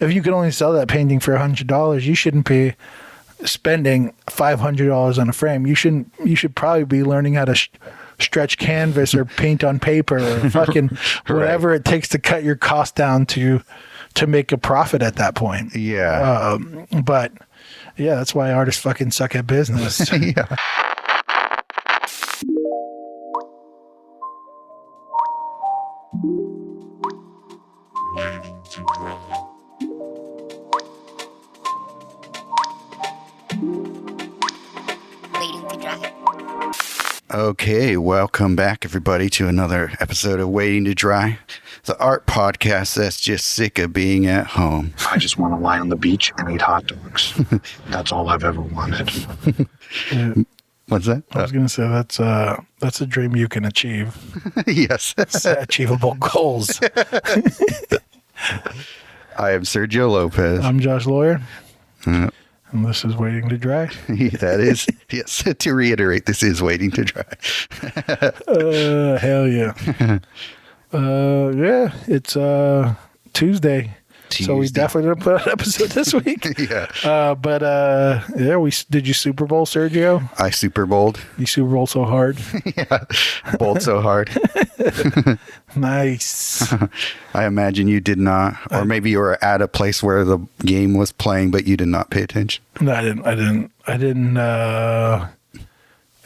if you can only sell that painting for $100, you shouldn't be spending $500 on a frame. You should probably be learning how to stretch canvas or paint on paper or fucking whatever it takes to cut your cost down to make a profit at that point. Yeah. But yeah, that's why artists fucking suck at business. Yeah. Okay, welcome back, everybody, to another episode of Waiting to Dry, the art podcast that's just sick of being at home. I just want to lie on the beach and eat hot dogs. That's all I've ever wanted. Yeah. What's that? I was gonna say that's a dream you can achieve. Yes. It's achievable goals. I am Sergio Lopez. I'm Josh Lawyer. And this is Waiting to Dry. That is, yes, to reiterate, this is Waiting to Dry. Hell yeah. Yeah, it's Tuesday. So we definitely didn't put out an episode this week. Yeah. But did you Super Bowl, Sergio? I Super Bowled. You Super Bowl so hard. Yeah. Bowled so hard. Nice. I imagine you did not, or maybe you were at a place where the game was playing, but you did not pay attention. No, I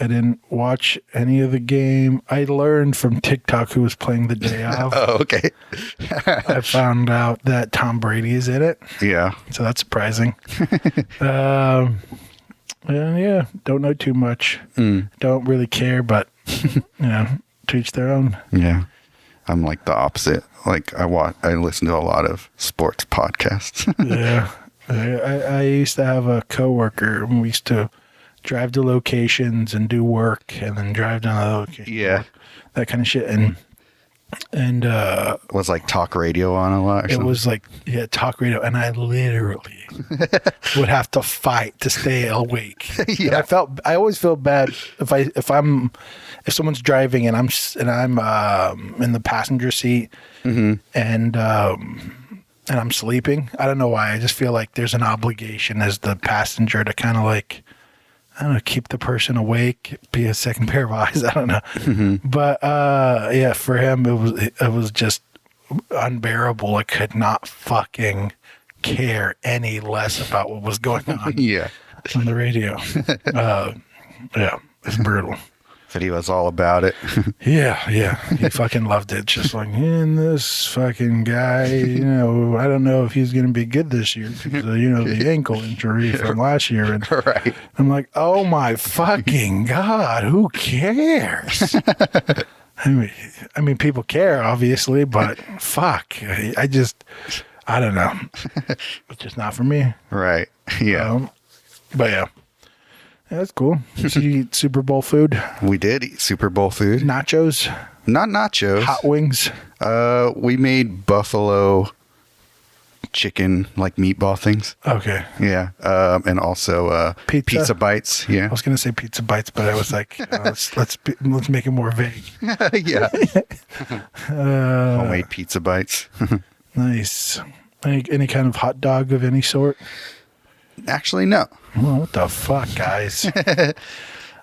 didn't watch any of the game. I learned from TikTok who was playing the day of. Oh, okay. I found out that Tom Brady is in it. Yeah. So that's surprising. Yeah, don't know too much. Don't really care, but to each their own. Yeah. I'm like the opposite. Like I listen to a lot of sports podcasts. Yeah. I used to have a coworker and we used to drive to locations and do work and then drive down the location. Yeah. That kind of shit. And was like talk radio on a lot or something? It was like, yeah, talk radio. And I literally would have to fight to stay awake. Yeah. I always feel bad if someone's driving and I'm in the passenger seat and I'm sleeping. I don't know why. I just feel like there's an obligation as the passenger to kind of like, I don't know, keep the person awake, be a second pair of eyes. I don't know. But yeah, for him, it was just unbearable. I could not fucking care any less about what was going on on the radio. Yeah, it's brutal. But he was all about it. Yeah. He fucking loved it. Just like, this fucking guy, I don't know if he's going to be good this year because, the ankle injury from last year. And Right. I'm like, oh my fucking God, who cares? I mean, people care, obviously, but fuck. I don't know. It's just not for me. Right. Yeah. But yeah. Yeah, that's cool. So you eat Super Bowl food? We did eat Super Bowl food. Nachos? Not nachos. Hot wings? We made buffalo chicken, like meatball things. Okay. Yeah. And also pizza bites. Yeah. I was going to say pizza bites, but I was like, let's make it more vague. Yeah. Homemade pizza bites. Nice. Any kind of hot dog of any sort? Actually, no. Well, what the fuck, guys? I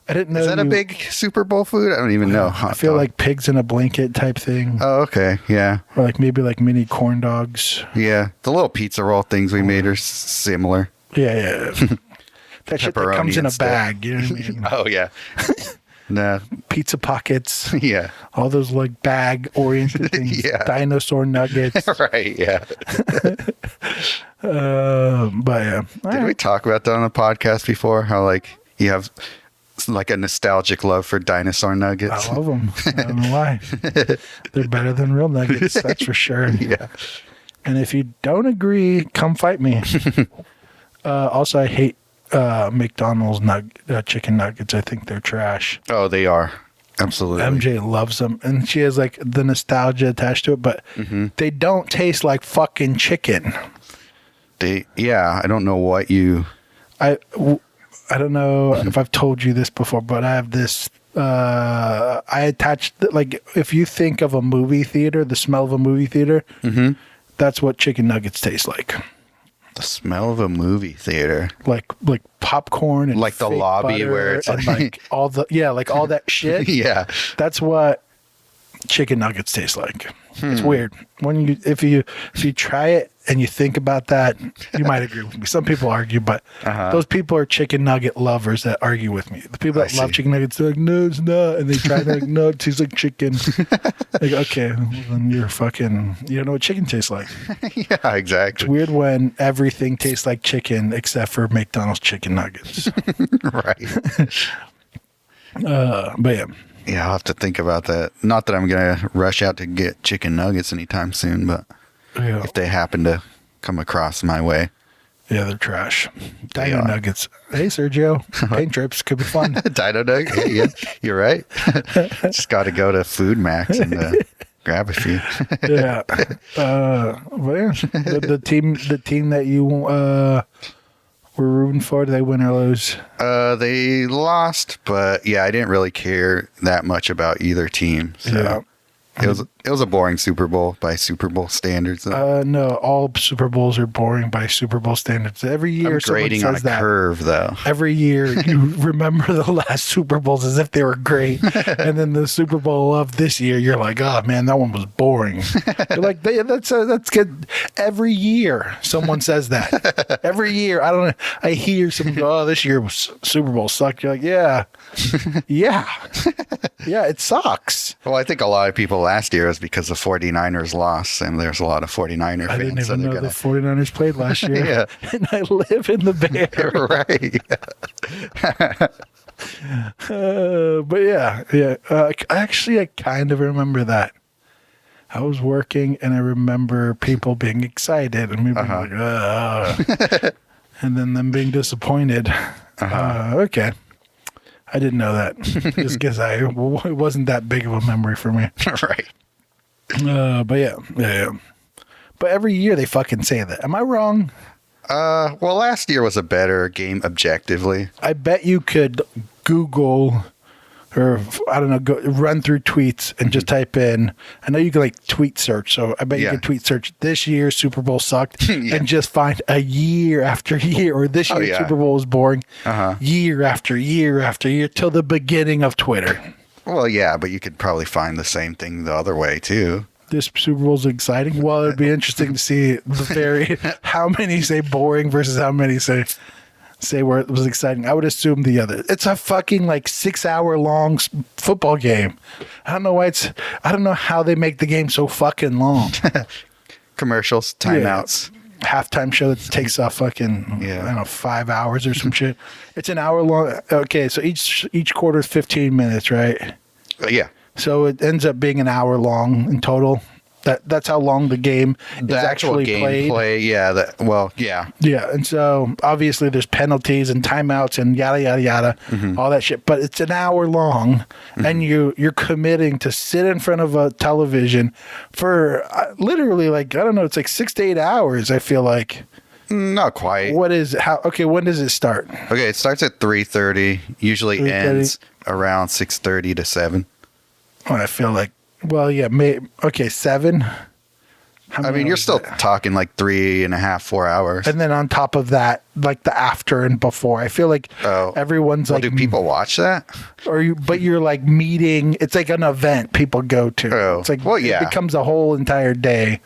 didn't know. Is that a big Super Bowl food? I don't even know. I feel like pigs in a blanket type thing. Oh, okay. Yeah. Or like maybe like mini corn dogs. Yeah. The little pizza roll things we made are similar. Yeah. That shit that comes in a bag. You know what I mean? Oh, yeah. Nah. Pizza pockets. Yeah. All those like bag-oriented things. Yeah. Dinosaur nuggets. Right, yeah. But yeah. Did we talk about that on the podcast before? How like you have like a nostalgic love for dinosaur nuggets? I love them. I don't know why. They're better than real nuggets, that's for sure. Yeah. And if you don't agree, come fight me. Also, I hate McDonald's chicken nuggets. I think they're trash. Oh, they are. Absolutely. MJ loves them, and she has like the nostalgia attached to it, but they don't taste like fucking chicken. I don't know what you... I don't know if I've told you this before, but I have this... I attached... Like, if you think of a movie theater, the smell of a movie theater, that's what chicken nuggets taste like. The smell of a movie theater. Like popcorn and Like the fake lobby butter where it's and like- like all the like all that shit. Yeah. That's what chicken nuggets taste like. It's weird. If you try it and you think about that, you might agree with me. Some people argue, but those people are chicken nugget lovers that argue with me. The people that love chicken nuggets, they're like, no, it's not. And they try to like, no, it tastes like chicken. Like, okay, well, then you don't know what chicken tastes like. Yeah, exactly. It's weird when everything tastes like chicken except for McDonald's chicken nuggets. Right. But yeah. Yeah, I'll have to think about that. Not that I'm going to rush out to get chicken nuggets anytime soon, but Yeah. if they happen to come across my way. Yeah, they're trash. They Dino are. Nuggets. Hey, Sergio. Paint trips could be fun. Dino nugget? Hey, yeah, you're right. Just got to go to Food Max and grab a few. Yeah. But yeah, the team that you were rooting for, did they win or lose? They lost, but yeah, I didn't really care that much about either team. So Yeah. it was a boring Super Bowl by Super Bowl standards. No, all Super Bowls are boring by Super Bowl standards. Every year I'm someone grading on a says that. curve, though. Every year you remember the last Super Bowls as if they were great. And then the Super Bowl of this year, you're like, oh man, that one was boring. You're like, that's good. Every year someone says that. Every year, I hear someone go, oh, this year was Super Bowl sucked. You're like, yeah. Yeah, it sucks. Well, I think a lot of people last year was because the 49ers lost, and there's a lot of 49er fans. I didn't so even they're know gonna... the 49ers played last year. Yeah. And I live in the Bay Area. Right. But yeah. I kind of remember that. I was working, and I remember people being excited, and me being like, and then them being disappointed. Okay. I didn't know that. Just because it wasn't that big of a memory for me. Right. But yeah. But every year they fucking say that. Am I wrong? Well, last year was a better game objectively. I bet you could Google or I don't know, go run through tweets and just type in. I know you can like tweet search, so I bet you can tweet search this year's Super Bowl sucked and just find a year after year, or this year's Super Bowl was boring, year after year after year till the beginning of Twitter. Well, yeah, but you could probably find the same thing the other way too. This Super Bowl's exciting. Well, it'd be interesting to see how many say boring versus how many say where it was exciting. I would assume the other. It's a fucking like 6-hour long football game. I don't know how they make the game so fucking long. Commercials, timeouts. Halftime show that takes off fucking I don't know 5 hours or some shit. It's an hour long. Okay, so each quarter is 15 minutes, right? Yeah. So it ends up being an hour long in total. That's how long the game is actually played. Yeah. Yeah, and so obviously there's penalties and timeouts and yada yada yada, all that shit. But it's an hour long, and you're committing to sit in front of a television for literally like I don't know, it's like 6 to 8 hours. I feel like. Not quite. When does it start? Okay, it starts at 3:30. Usually 3:30. ends around 6:30 to 7. Oh, I feel like. Well, yeah, 7. I mean, you're still talking like 3.5, 4 hours. And then on top of that, like the after and before, I feel like everyone's like. Do people watch that? But you're like meeting. It's like an event people go to. Oh, it's like it becomes a whole entire day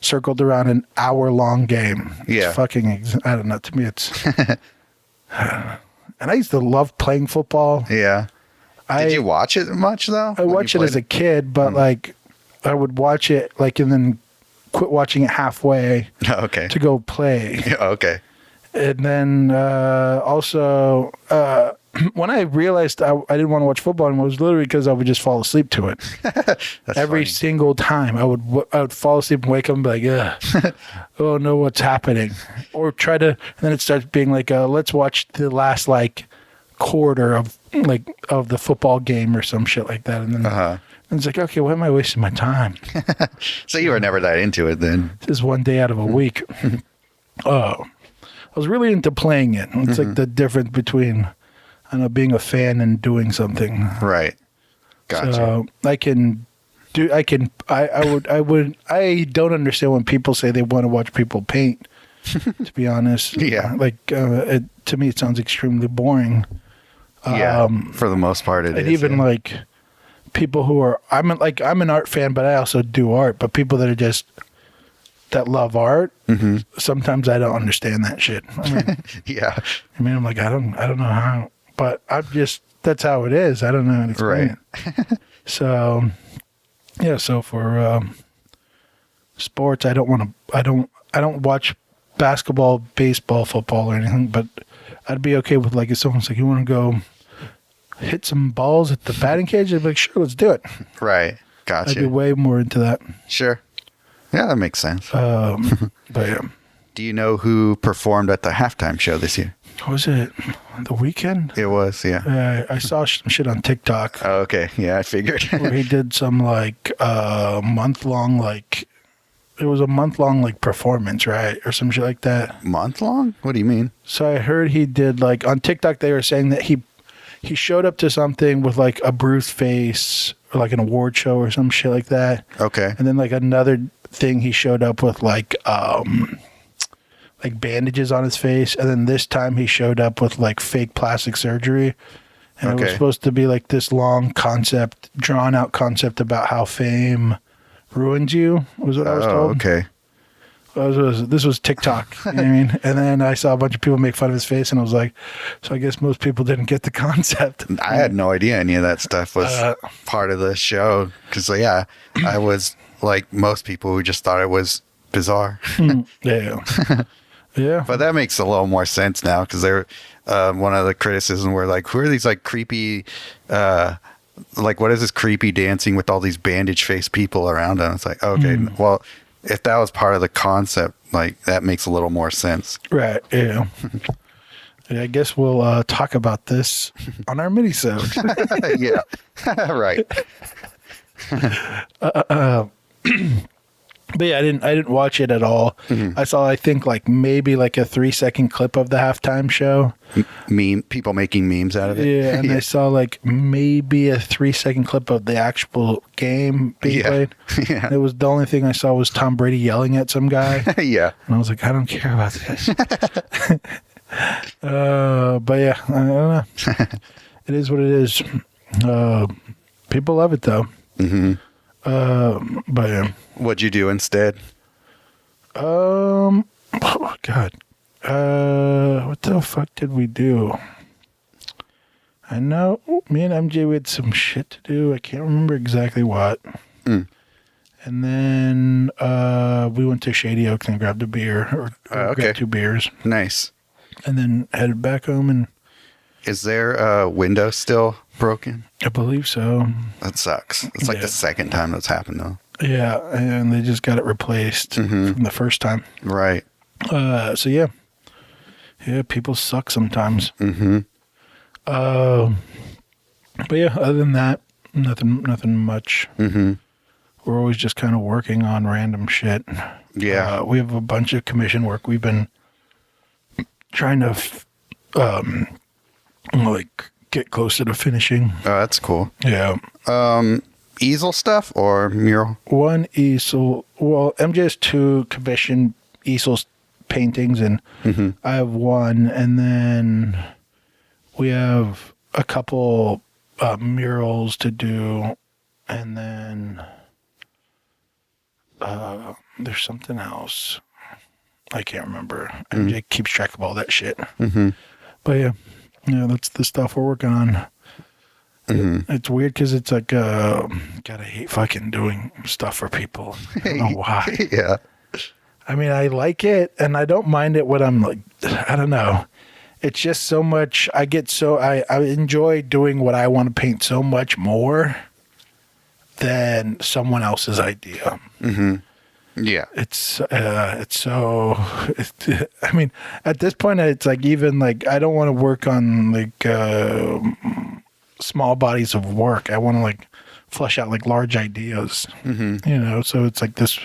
circled around an hour-long game. Yeah, it's fucking. I don't know. To me, it's. And I used to love playing football. Yeah. Did you watch it much though? I watched it as a kid, but like I would watch it like and then quit watching it halfway. Okay. To go play. Okay. And then also when I realized I didn't want to watch football anymore, it was literally because I would just fall asleep to it. Every single time I would fall asleep and wake up and be like, ugh, oh no, what's happening? Or try to, and then it starts being like, let's watch the last like quarter of the football game or some shit like that. And then and it's like, okay, why am I wasting my time? So you were never that into it then? Just one day out of a week. I was really into playing it. It's like the difference between, I don't know, being a fan and doing something. Right. Gotcha. So I don't understand when people say they want to watch people paint to be honest. Yeah. Like, to me, it sounds extremely boring. Yeah, for the most part, it is. And even yeah. like people who are, I'm an art fan, but I also do art. But people that are just that love art, sometimes I don't understand that shit. Yeah. I'm like, I don't know how, but that's how it is. I don't know how to explain it. So, yeah. So for sports, I don't watch basketball, baseball, football, or anything. But I'd be okay with like if someone's like, you want to go hit some balls at the batting cage? I'd be like, sure, let's do it. Right. Gotcha. I'd be way more into that. Sure. Yeah, that makes sense. But yeah. Do you know who performed at the halftime show this year? Was it The Weeknd? It was, yeah. I saw some shit on TikTok Oh, okay. Yeah, I figured. where he did some like month-long like it was a month-long like performance, right? Or some shit like that. Month long? What do you mean? So I heard he did like on TikTok they were saying that he showed up to something with like a bruised face or like an award show or some shit like that. Okay. And then like another thing he showed up with like bandages on his face, and then this time he showed up with like fake plastic surgery. And it was supposed to be like this long concept, drawn out concept about how fame ruins you, was what I was told. Okay. This was TikTok, you know what I mean? And then I saw a bunch of people make fun of his face, and I was like, so I guess most people didn't get the concept. I had no idea any of that stuff was part of the show. Because, yeah, I was like most people who just thought it was bizarre. Yeah. Yeah. But that makes a little more sense now because they're one of the criticisms were like, who are these like creepy, like what is this creepy dancing with all these bandage faced people around them? It's like, okay, well, if that was part of the concept, like that makes a little more sense. Right. Yeah. Yeah, I guess we'll talk about this on our mini-sode. Yeah. Right. But yeah, I didn't watch it at all. I saw, I think, like maybe like a 3-second clip of the halftime show. People making memes out of it. Yeah, and I saw like maybe a 3-second clip of the actual game being played. Yeah. It was the only thing I saw was Tom Brady yelling at some guy. Yeah. And I was like, I don't care about this. But yeah, I don't know. It is what it is. People love it though. But yeah. What'd you do instead? Oh God. What the fuck did we do? I know me and MJ we had some shit to do. I can't remember exactly what. And then we went to Shady Oaks and grabbed a beer or grabbed 2 beers. Nice. And then headed back home, and is there a window still broken? I believe so. That sucks. It's like the second time that's happened though. Yeah, and they just got it replaced from the first time. Right. So yeah, people suck sometimes. But yeah, other than that, nothing much. We're always just kind of working on random shit. Yeah. We have a bunch of commission work. We've been trying to like get closer to finishing. Oh, that's cool. Yeah. Easel stuff or mural? One easel. Well, MJ has 2 commission easels paintings, and I have 1, and then we have a couple murals to do, and then there's something else. I can't remember. MJ keeps track of all that shit. But yeah, that's the stuff we're working on. It's weird because it's like, God, I hate fucking doing stuff for people. I don't know why. Yeah. I mean, I like it and I don't mind it when I'm like, I don't know. It's just so much. I enjoy doing what I want to paint so much more than someone else's idea. Yeah. I mean, at this point, it's like even like I don't want to work on like small bodies of work. I want to like flesh out like large ideas, so it's like this.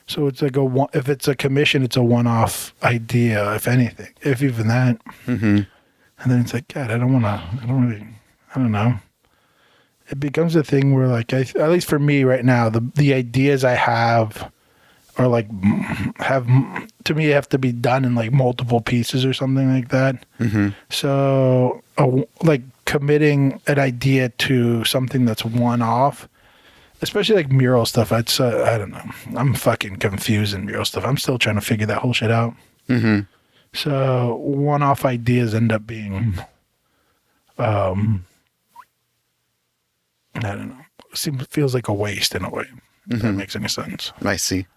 So it's like if it's a commission, it's a one-off idea, if anything, if even that. And then it's like, God, I don't know. It becomes a thing where like, at least for me right now, the ideas I have or like to me have to be done in like multiple pieces or something like that. Mm-hmm. So like committing an idea to something that's one off, especially like mural stuff. I don't know. I'm fucking confused in mural stuff. I'm still trying to figure that whole shit out. Mm-hmm. So one off ideas end up being, I don't know. Feels like a waste in a way. If that makes any sense. I see.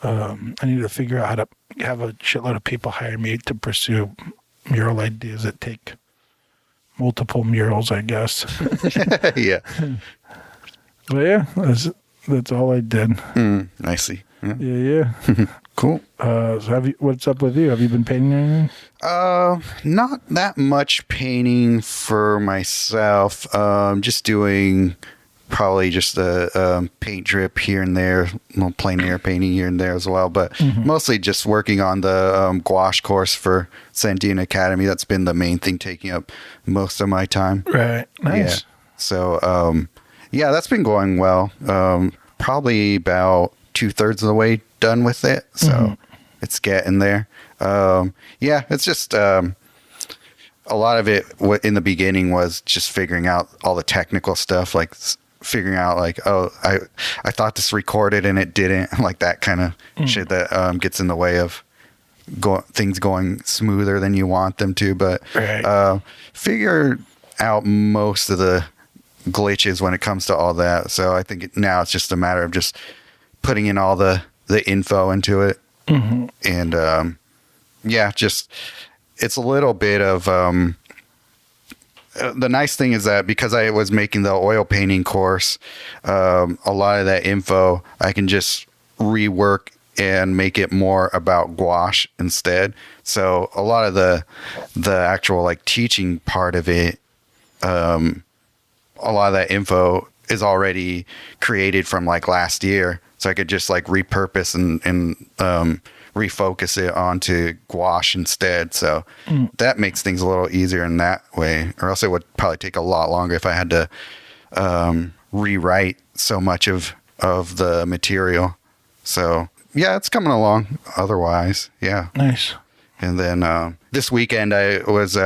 I need to figure out how to have a shitload of people hire me to pursue mural ideas that take multiple murals, I guess. Yeah. But yeah, that's all I did. I see. Yeah. Yeah. Cool. So what's up with you? Have you been painting anything? Not that much painting for myself. Just doing probably just a paint drip here and there, little plein air painting here and there as well, but mostly just working on the gouache course for Sandine Academy. That's been the main thing taking up most of my time. Right. Nice. Yeah. So, yeah, that's been going well. Probably about 2/3 of the way done with it. So it's getting there. Yeah, it's just, a lot of it in the beginning was just figuring out all the technical stuff, like figuring out like, oh, I thought this recorded and it didn't, like that kind of shit that gets in the way of things going smoother than you want them to. But figure out most of the glitches when it comes to all that. So I think now it's just a matter of just putting in all the info into it. And yeah, just it's a little bit of the nice thing is that because I was making the oil painting course, a lot of that info I can just rework and make it more about gouache instead. So a lot of the actual like teaching part of it, a lot of that info is already created from like last year. So I could just like repurpose and refocus it onto gouache instead. So that makes things a little easier in that way, or else it would probably take a lot longer if I had to rewrite so much of the material. So yeah, it's coming along otherwise. Yeah. Nice. And then this weekend I was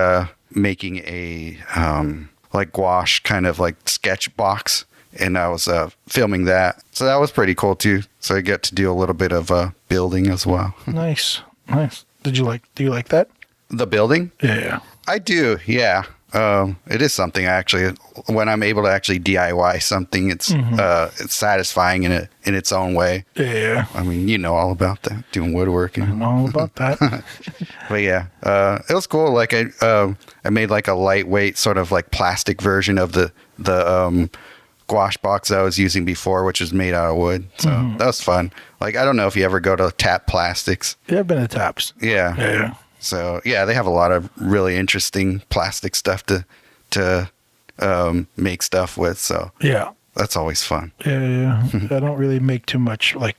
making a like gouache kind of like sketch box, and I was filming that. So that was pretty cool too. So I get to do a little bit of building as well. Nice. Do you like that? The building? Yeah. I do. Yeah. It is something I actually, when I'm able to actually DIY something, it's satisfying in its own way. Yeah. I mean, you know all about that, doing woodworking. I know all about that. But yeah, it was cool. Like I made like a lightweight sort of like plastic version of the gouache box I was using before, which was made out of wood. So that was fun. Like, I don't know if you ever go to Tap Plastics. Yeah, I've been to Taps. Yeah. Yeah. So yeah, they have a lot of really interesting plastic stuff to make stuff with. So Yeah. that's always fun. Yeah. I don't really make too much like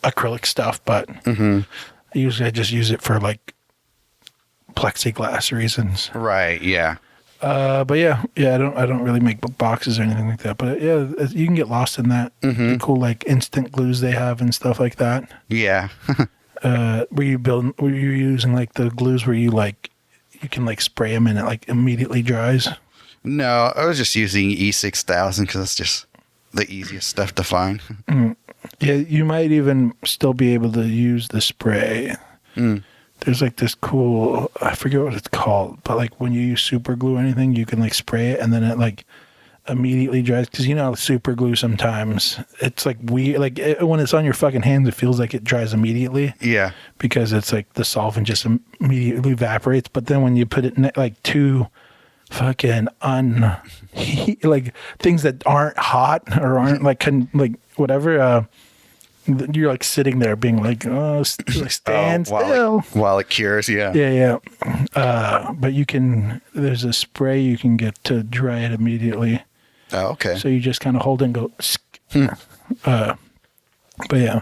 acrylic stuff, but usually I just use it for like plexiglass reasons. Right. Yeah. But yeah, I don't really make boxes or anything like that. But yeah, you can get lost in that. The cool like instant glues they have and stuff like that. Yeah. Were you using like the glues where you can like spray them and it like immediately dries? No, I was just using E6000 because that's just the easiest stuff to find. Yeah, you might even still be able to use the spray. There's like this cool, I forget what it's called, but like when you use super glue or anything, you can like spray it and then it like immediately dries. Because you know, super glue sometimes it's like weird. Like when it's on your fucking hands, it feels like it dries immediately. Yeah. Because it's like the solvent just immediately evaporates. But then when you put it like two fucking like things that aren't hot or aren't like whatever, you're like sitting there being like, oh, stand still while it cures. Yeah. Yeah. But there's a spray you can get to dry it immediately. Oh, okay. So you just kind of hold it and go. But yeah.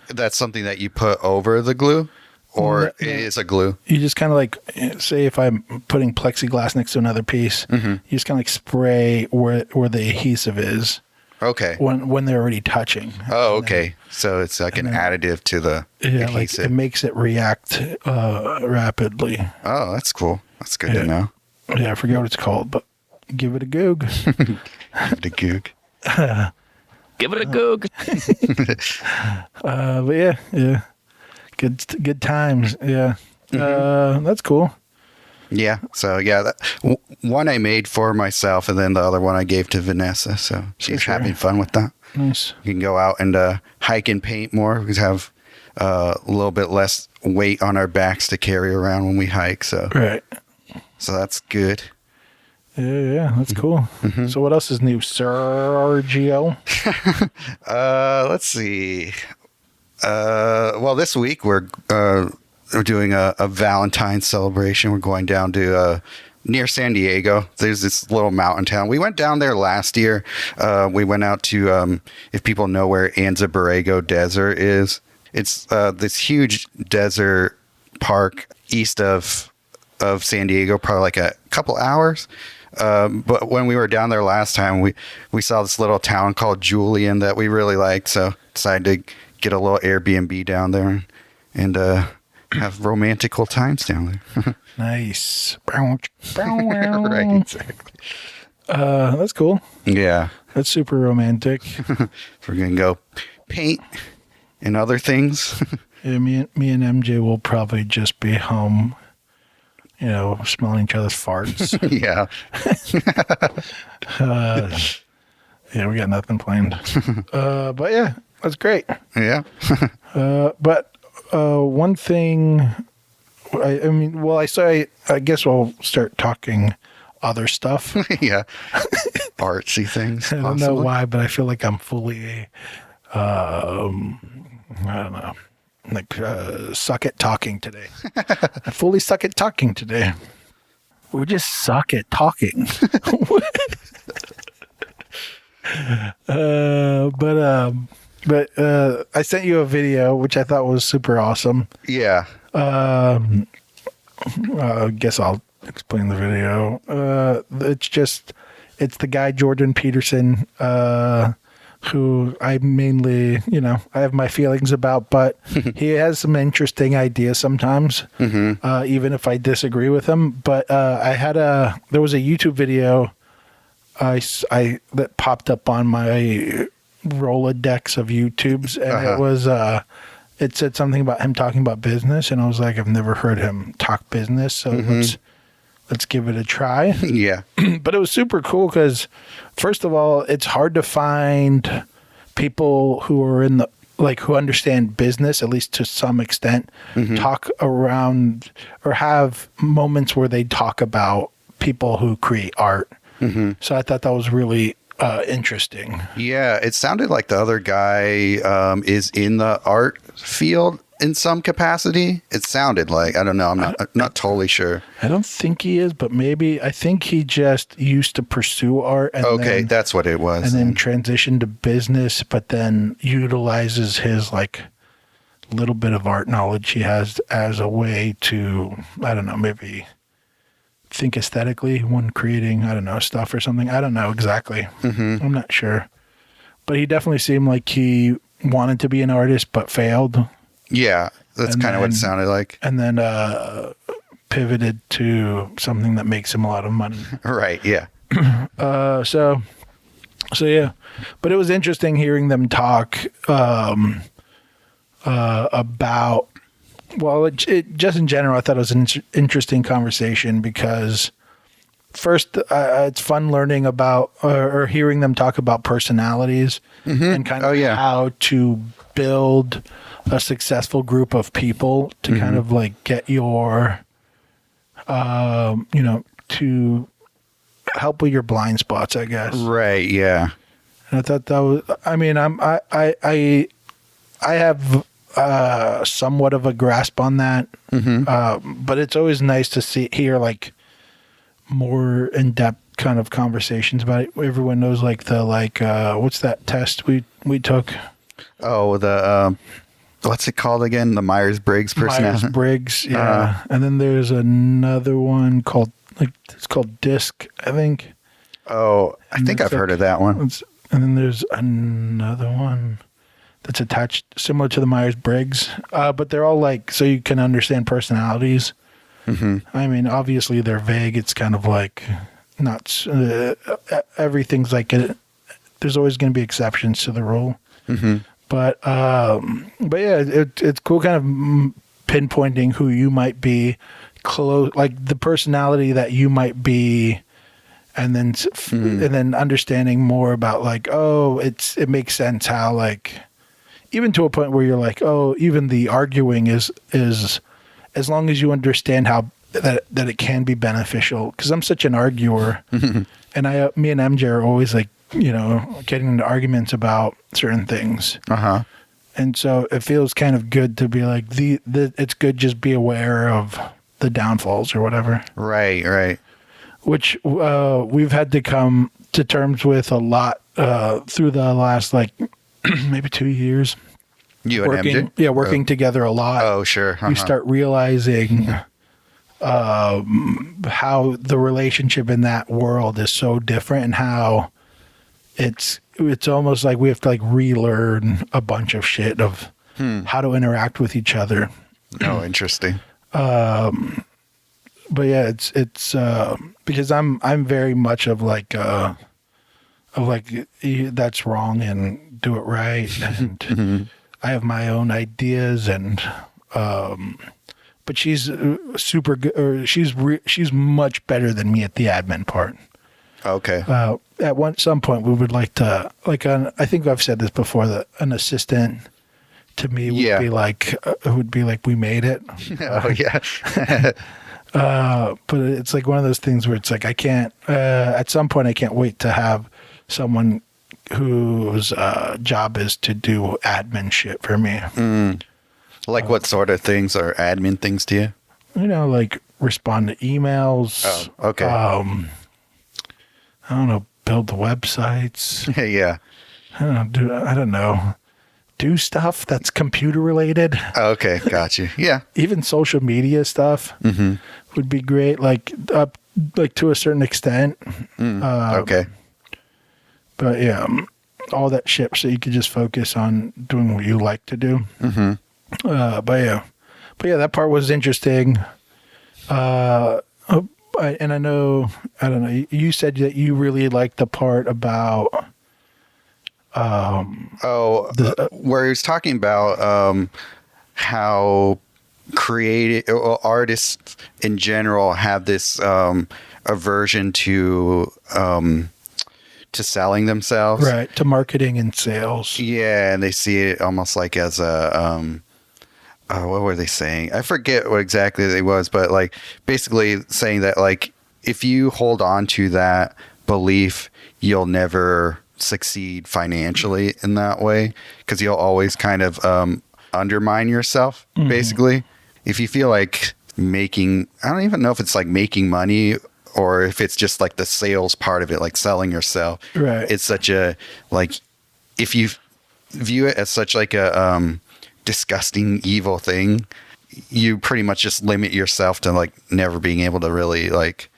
That's something that you put over the glue, or it is a glue? You just kind of like, say if I'm putting plexiglass next to another piece, you just kind of like spray where the adhesive is. Okay. when they're already touching. Oh, okay. So it's like an additive to the Like adhesive. it makes it react rapidly. Oh, that's cool. That's good to know. Yeah, I forget what it's called, but give it a goog. The goog. Give it a goog. But yeah. Good times. Yeah. That's cool. Yeah. So yeah, one I made for myself, and then the other one I gave to Vanessa. So she's Sure. having fun with that. Nice. You can go out and hike and paint more. We have a little bit less weight on our backs to carry around when we hike. So Right. that's good. Yeah, that's cool. So what else is new, Sergio? Let's see. Well, this week we're doing a Valentine celebration. We're going down to near San Diego. There's this little mountain town. We went down there last year. We went out to, if people know where Anza Borrego Desert is, it's this huge desert park east of San Diego, probably like a couple hours. But when we were down there last time, we saw this little town called Julian that we really liked. So decided to get a little Airbnb down there and have romantical times down there. Nice. Right, exactly. That's cool. Yeah. That's super romantic. We're going to go paint and other things. Yeah, me and MJ will probably just be home, smelling each other's farts. Yeah. Yeah, we got nothing planned. But yeah, that's great. Yeah. But one thing, I guess we'll start talking other stuff. Yeah. Artsy things. I don't know why, but I feel like I'm fully, I don't know, like suck at talking today. I fully suck at talking today. We just suck at talking. But I sent you a video, which I thought was super awesome. Yeah. I guess I'll explain the video. It's the guy, Jordan Peterson, who I mainly, I have my feelings about, but he has some interesting ideas sometimes, even if I disagree with him. But there was a YouTube video that popped up on my Rolodex of YouTubes, and it said something about him talking about business, and I was like, I've never heard him talk business, so let's give it a try. Yeah. But it was super cool because, first of all, it's hard to find people who are who understand business, at least to some extent, talk around or have moments where they talk about people who create art. So I thought that was really interesting. Yeah, it sounded like the other guy is in the art field in some capacity. It sounded like, I don't know, I'm not totally sure. I don't think he is, but maybe I think he just used to pursue art. And that's what it was. And then transitioned to business, but then utilizes his little bit of art knowledge he has as a way to, I don't know, maybe think aesthetically when creating, I don't know, stuff or something. I don't know exactly. I'm not sure. But he definitely seemed like he wanted to be an artist but failed. Yeah, that's kind of what it sounded like. And then pivoted to something that makes him a lot of money. Right, yeah. So yeah. But it was interesting hearing them talk about, well, it just in general, I thought it was an interesting conversation because first, it's fun learning about or hearing them talk about personalities and kind of how to build a successful group of people to kind of get your, to help with your blind spots, I guess. Right. Yeah. And I thought that was, I have somewhat of a grasp on that. But it's always nice to hear more in-depth kind of conversations about it. Everyone knows what's that test we took? Oh, the what's it called again? The Myers-Briggs personality. Myers-Briggs, yeah. And then there's another one called it's called DISC, I think. Oh, I think I've heard of that one. And then there's another one that's attached, similar to the Myers-Briggs, but they're all like, so you can understand personalities. I mean, obviously they're vague. It's kind of like not everything's like there's always going to be exceptions to the rule. But yeah, it's cool, kind of pinpointing who you might be, close, like the personality that you might be. And then understanding more about like, oh, it makes sense how, like, even to a point where you're like, oh, even the arguing is as long as you understand how that it can be beneficial. Because I'm such an arguer, and me and MJ are always like, you know, getting into arguments about certain things. And so it feels kind of good to be like, it's good, just be aware of the downfalls or whatever. Right. Which we've had to come to terms with a lot through the last, like, maybe 2 years. You and MJ? Yeah, working together a lot. Oh, sure. You start realizing how the relationship in that world is so different, and how it's almost like we have to like relearn a bunch of shit of how to interact with each other. Oh, interesting. But yeah, it's because I'm very much of like that's wrong and do it right, and I have my own ideas, and but she's super good, or she's much better than me at the admin part. Okay. At some point we would like to, like, I think I've said this before, that an assistant to me would be like we made it. Oh yeah. But it's like one of those things where it's like I can't. At some point, I can't wait to have someone whose job is to do admin shit for me. Like what sort of things are admin things to you? You know, like respond to emails. Oh, okay. I don't know, build the websites. Yeah. I don't know. Do stuff that's computer related. Okay, got you. Yeah. Even social media stuff would be great, like up like to a certain extent. Okay. But yeah, all that shit, so you could just focus on doing what you like to do. But yeah, that part was interesting. And I don't know, you said that you really liked the part about where he was talking about how creative artists in general have this aversion to selling themselves, right, to marketing and sales. Yeah, and they see it almost like as a what were they saying? I forget what exactly it was, but like basically saying that like if you hold on to that belief, you'll never succeed financially in that way, because you'll always kind of undermine yourself. Basically, if you feel like making, I don't even know if it's like making money or if it's just like the sales part of it, like selling yourself. Right. It's such a, like, if you view it as such like a disgusting, evil thing, you pretty much just limit yourself to like never being able to really like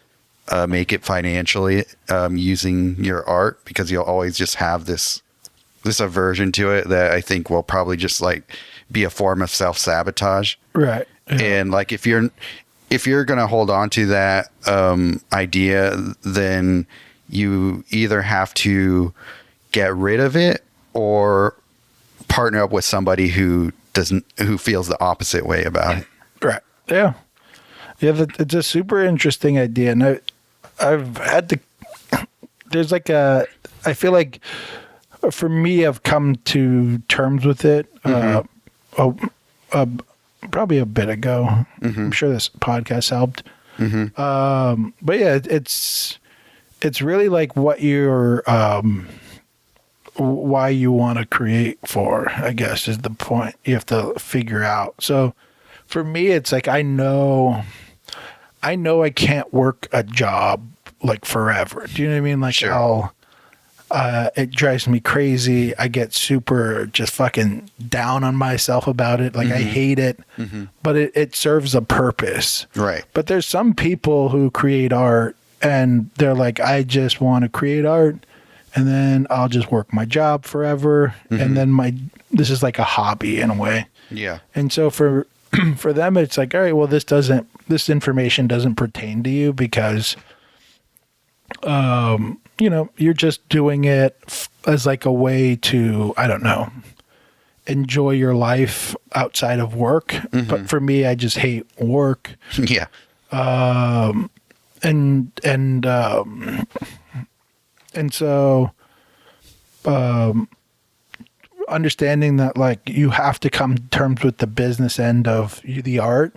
make it financially using your art, because you'll always just have this aversion to it that I think will probably just like be a form of self-sabotage. Right. Yeah. And like if you're going to hold on to that idea, then you either have to get rid of it or partner up with somebody who feels the opposite way about it. Right. Yeah. Yeah. It's a super interesting idea. And I've had to, there's like I feel like for me, I've come to terms with it probably a bit ago. I'm sure this podcast helped. But yeah, it's really like what you're, why you want to create for, I guess, is the point you have to figure out. So for me, it's like, I know I can't work a job like forever. Do you know what I mean? Like, sure. It drives me crazy. I get super just fucking down on myself about it. Like, I hate it, but it serves a purpose. Right. But there's some people who create art and they're like, I just want to create art and then I'll just work my job forever, and then this is like a hobby in a way. Yeah. And so for them, it's like, all right, well, this information doesn't pertain to you because, you're just doing it as like a way to, I don't know, enjoy your life outside of work. But for me, I just hate work. Yeah. And so, understanding that like you have to come to terms with the business end of the art,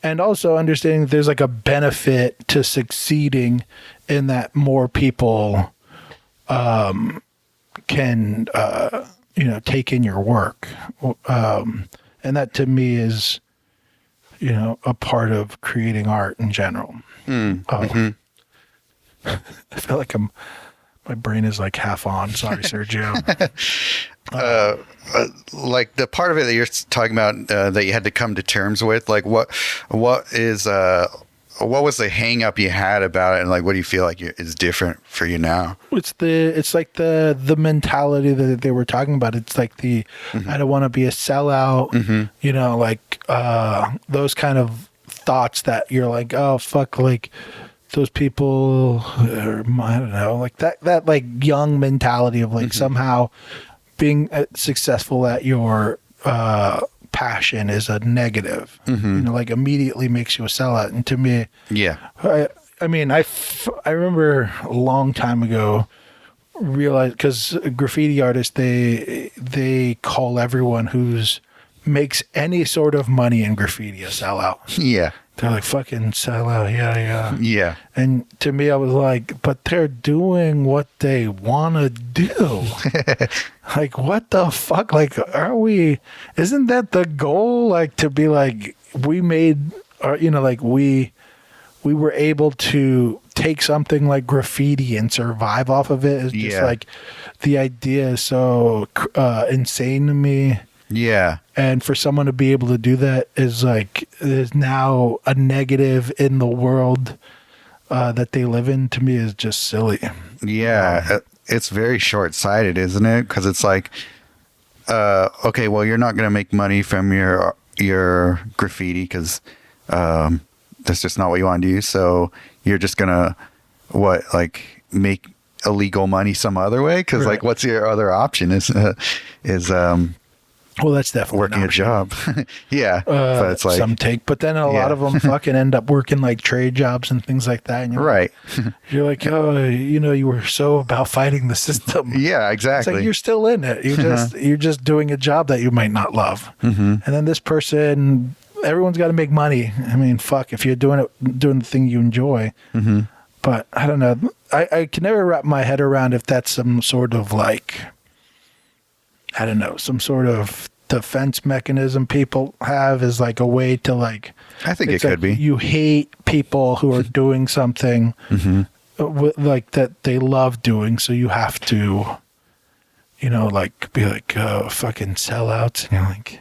and also understanding that there's like a benefit to succeeding in that more people can take in your work, and that to me is a part of creating art in general. I feel like my brain is like half on. Sorry, Sergio. Like the part of it that you're talking about that you had to come to terms with, like what was the hang up you had about it, and like what do you feel like is different for you now? It's like the mentality that they were talking about. It's like I don't want to be a sellout, like those kind of thoughts that you're like, oh fuck, like those people, or I don't know, like that like young mentality of like somehow being successful at your passion is a negative, like immediately makes you a sellout. And to me, I mean, I remember a long time ago realized, because graffiti artists, they call everyone who's makes any sort of money in graffiti a sellout. Yeah. They're like, fucking sellout, yeah. Yeah. And to me, I was like, but they're doing what they want to do. Like, what the fuck? Like, isn't that the goal? Like, to be like, we made, or, like we were able to take something like graffiti and survive off of it. It's just like, the idea is so insane to me. Yeah. And for someone to be able to do that is now a negative in the world that they live in, to me is just silly. Yeah. It's very short-sighted, isn't it? Because it's like, okay, well, you're not going to make money from your graffiti because that's just not what you want to do. So you're just going to, make illegal money some other way? Because, like, what's your other option well, that's definitely working a job. Yeah. But it's like some take, but then a lot of them fucking end up working like trade jobs and things like that. And you're right. You're like, oh, you were so about fighting the system. Yeah, exactly. It's like you're still in it. You're just doing a job that you might not love. And then this person, everyone's got to make money. I mean, fuck, if you're doing the thing you enjoy. But I don't know. I can never wrap my head around if that's some sort of like, I don't know, some sort of defense mechanism people have is like a way to like, I think it could be. You hate people who are doing something like that they love doing. So you have to, like be like, fucking sellouts. And you're like,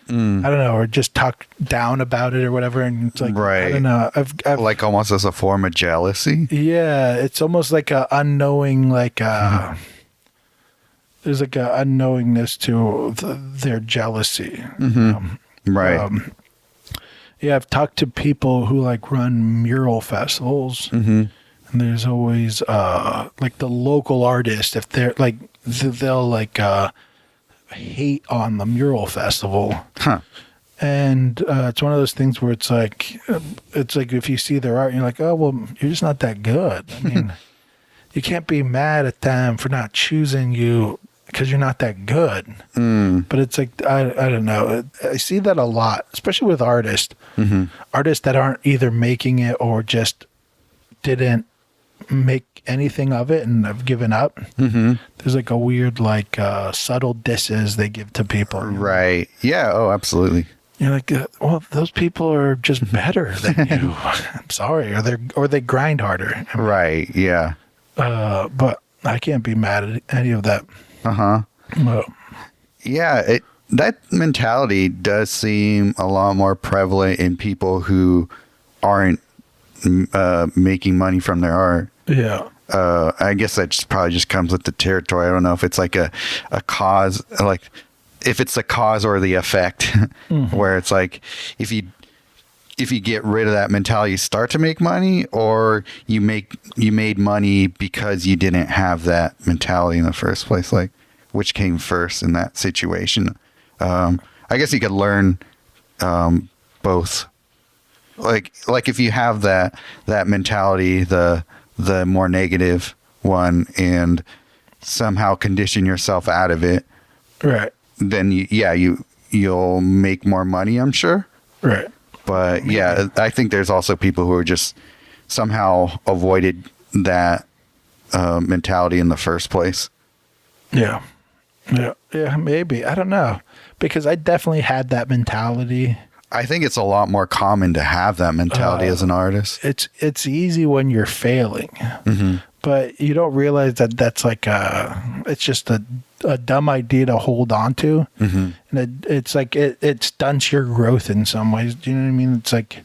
I don't know, or just talk down about it or whatever. And it's like, I don't know. I've like almost as a form of jealousy. Yeah. It's almost like a unknowing, like, there's like a unknowingness to their jealousy. Right. Yeah, I've talked to people who like run mural festivals, and there's always like the local artist. If they're like, they'll like hate on the mural festival, and it's one of those things where it's like if you see their art, you're like, oh well, you're just not that good. I mean, you can't be mad at them for not choosing you because you're not that good. But it's like, I don't know. I see that a lot, especially with artists. Artists that aren't either making it or just didn't make anything of it and have given up. There's like a weird, like, subtle disses they give to people. Right. Yeah. Oh, absolutely. You're like, well, those people are just better than you. I'm sorry. Or they grind harder. Right. Yeah. But I can't be mad at any of that. Yeah, that mentality does seem a lot more prevalent in people who aren't making money from their art. Yeah. I guess that probably just comes with the territory. I don't know if it's like a cause, like if it's the cause or the effect, where it's like if you get rid of that mentality, you start to make money, or you made money because you didn't have that mentality in the first place. Like, which came first in that situation? I guess you could learn both. Like if you have that mentality, the more negative one, and somehow condition yourself out of it, Right. then you'll make more money, I'm sure. Right. But yeah, I think there's also people who are just somehow avoided that mentality in the first place. Yeah. Yeah, maybe. I don't know. Because I definitely had that mentality. I think it's a lot more common to have that mentality as an artist. It's easy when you're failing. Mm-hmm. But you don't realize that that's like it's just a dumb idea to hold on to. Mm-hmm. And it's like it stunts your growth in some ways. Do you know what I mean? It's like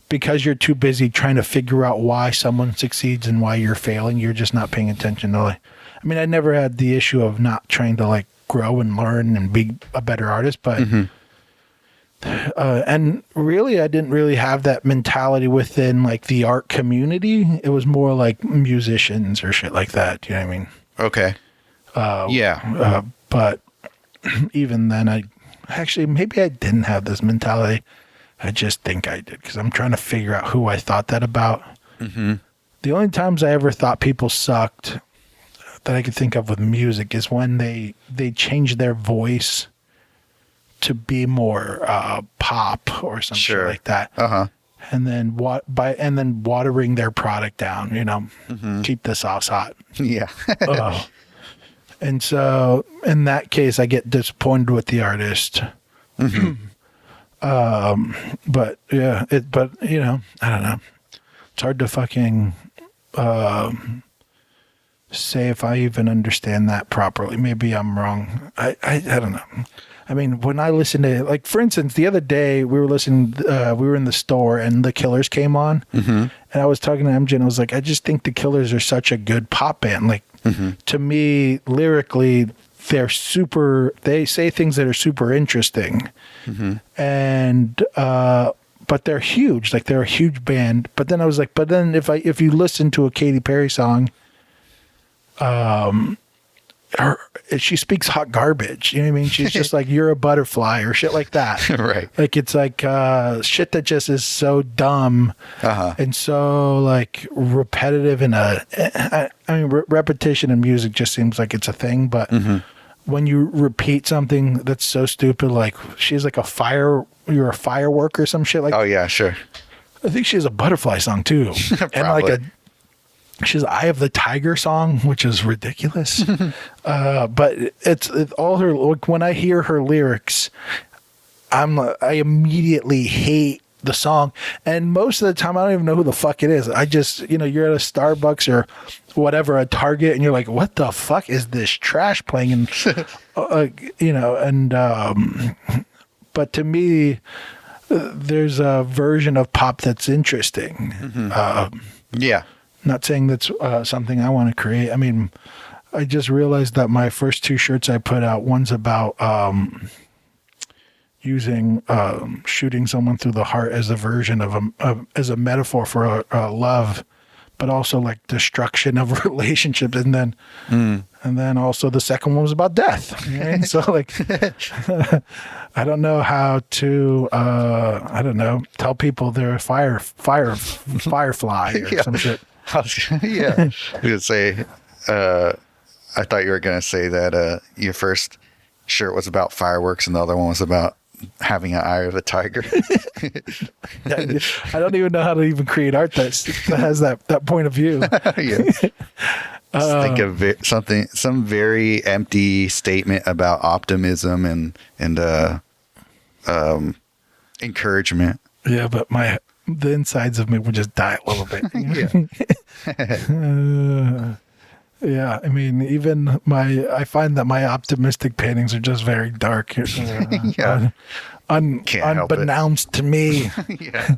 because you're too busy trying to figure out why someone succeeds and why you're failing, you're just not paying attention to, like, I mean, I never had the issue of not trying to like grow and learn and be a better artist, but and really I didn't really have that mentality within like the art community. It was more like musicians or shit like that. Do you know what I mean? Okay. But even then, maybe I didn't have this mentality. I just think I did because I'm trying to figure out who I thought that about. Mm-hmm. The only times I ever thought people sucked that I could think of with music is when they changed their voice to be more pop or something Sure. like that. Uh-huh. And then watering their product down, keep the sauce hot. Yeah. And so in that case, I get disappointed with the artist. Mm-hmm. But yeah, I don't know. It's hard to fucking say if I even understand that properly. Maybe I'm wrong. I don't know. I mean, when I listen to, like, for instance, the other day we were listening, we were in the store and The Killers came on, and I was talking to MJ and I was like, I just think The Killers are such a good pop band. Like, to me, lyrically, they say things that are super interesting, and but they're huge. Like, they're a huge band. But then I was like, if you listen to a Katy Perry song, she speaks hot garbage. You know what I mean? She's just like, you're a butterfly or shit like that. Right. Like, it's like shit that just is so dumb and so like repetitive. Repetition in music just seems like it's a thing. But when you repeat something that's so stupid, like she's like you're a firework or some shit like. Oh yeah, sure. I think she has a butterfly song too. And like she's Eye of the Tiger song, which is ridiculous. But it's all her, like, when I hear her lyrics, I immediately hate the song. And most of the time I don't even know who the fuck it is. I just, you're at a Starbucks or whatever, a Target, and you're like, what the fuck is this trash playing? And, but to me, there's a version of pop that's interesting. Yeah. Not saying that's something I want to create. I mean, I just realized that my first 2 shirts I put out, one's about using shooting someone through the heart as a version of as a metaphor for love, but also like destruction of relationships, and then also the second one was about death. Right? So like, I don't know how to tell people they're a firefly or some shit. Yeah. I was gonna say, I thought you were gonna say that your first shirt was about fireworks and the other one was about having an eye of a tiger. I don't even know how to even create art that has that point of view. Yeah. Just think of some very empty statement about optimism and encouragement. Yeah, but the insides of me would just die a little bit. Yeah, I mean, I find that my optimistic paintings are just very dark. Unbeknownst to me. Yeah.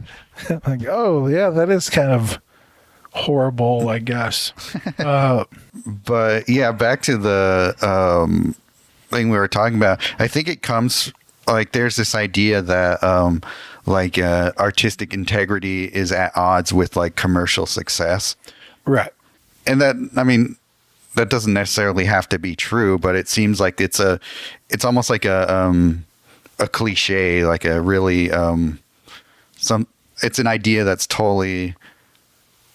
Like, oh yeah, that is kind of horrible, I guess. But yeah, back to the thing we were talking about. I think it comes like there's this idea that artistic integrity is at odds with like commercial success. Right. And that, I mean, that doesn't necessarily have to be true, but it seems like it's almost like a cliche, like a really it's an idea that's totally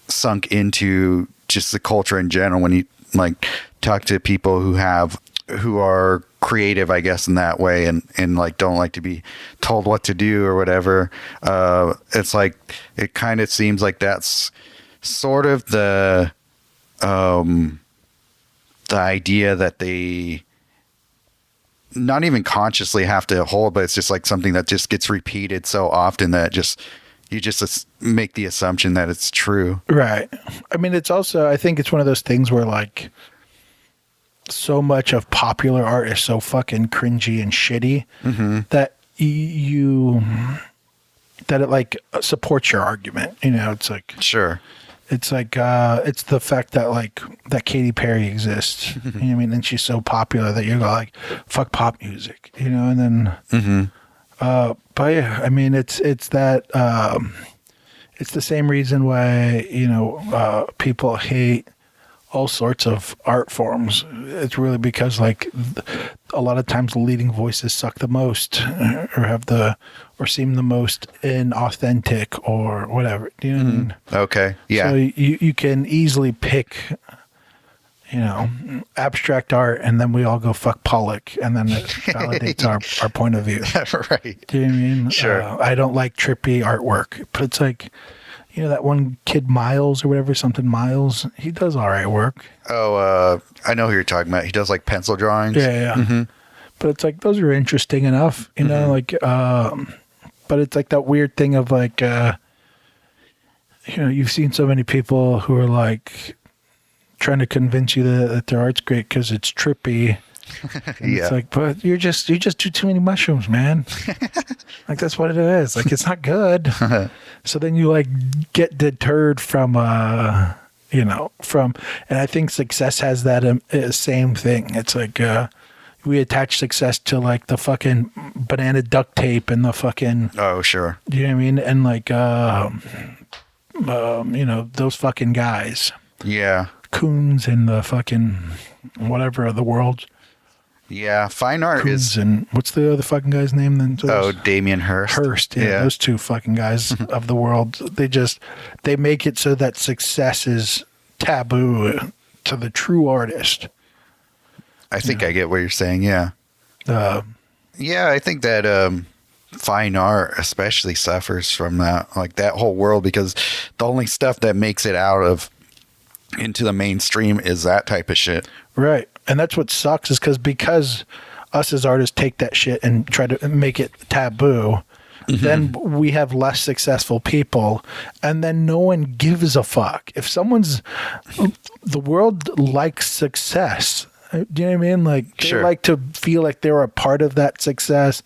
sunk into just the culture in general. When you like talk to people who are creative, I guess, in that way, and like don't like to be told what to do or whatever, it's like it kind of seems like that's sort of the idea that they not even consciously have to hold, but it's just like something that just gets repeated so often that you just make the assumption that it's true. Right. I mean, it's also, I think it's one of those things where like so much of popular art is so fucking cringy and shitty that that it like supports your argument. You know, it's like, Sure. it's like, it's the fact that like that Katy Perry exists. You know what I mean? And she's so popular that you go like, fuck pop music, you know? And then, but yeah, I mean, it's that, it's the same reason why, you know, people hate all sorts of art forms. It's really because like a lot of times the leading voices suck the most or seem the most inauthentic or whatever. Do you know what I mean? Okay. Yeah. So you can easily pick, you know, abstract art, and then we all go fuck Pollock, and then it validates our point of view. Right. Do you know what I mean? Sure. I don't like trippy artwork, but it's like, you know, that one kid Miles or whatever, something Miles, he does all right work. Oh, I know who you're talking about. He does like pencil drawings. Yeah. But it's like, those are interesting enough, you know, like, but it's like that weird thing of like, you know, you've seen so many people who are like trying to convince you that their art's great because it's trippy. And Yeah. It's like, but you just do too many mushrooms, man. Like, that's what it is. Like, it's not good. So then you like get deterred from, you know, and I think success has that same thing. It's like, we attach success to like the fucking banana duct tape and the fucking, Oh, sure. you know what I mean? And like, you know, those fucking guys, Yeah. Coons and the fucking whatever of the world. Yeah. Fine art Coons is. and what's the other fucking guy's name then? Oh, Damien Hirst. Hurst. Yeah, those two fucking guys of the world. They make it so that success is taboo to the true artist. I think I get what you're saying. Yeah. Yeah, I think that fine art especially suffers from that, like that whole world, because the only stuff that makes it out of into the mainstream is that type of shit. Right. And that's what sucks is because us as artists take that shit and try to make it taboo. Then we have less successful people, and then no one gives a fuck. If the world likes success. Do you know what I mean? Like, they Sure. like to feel like they're a part of that success.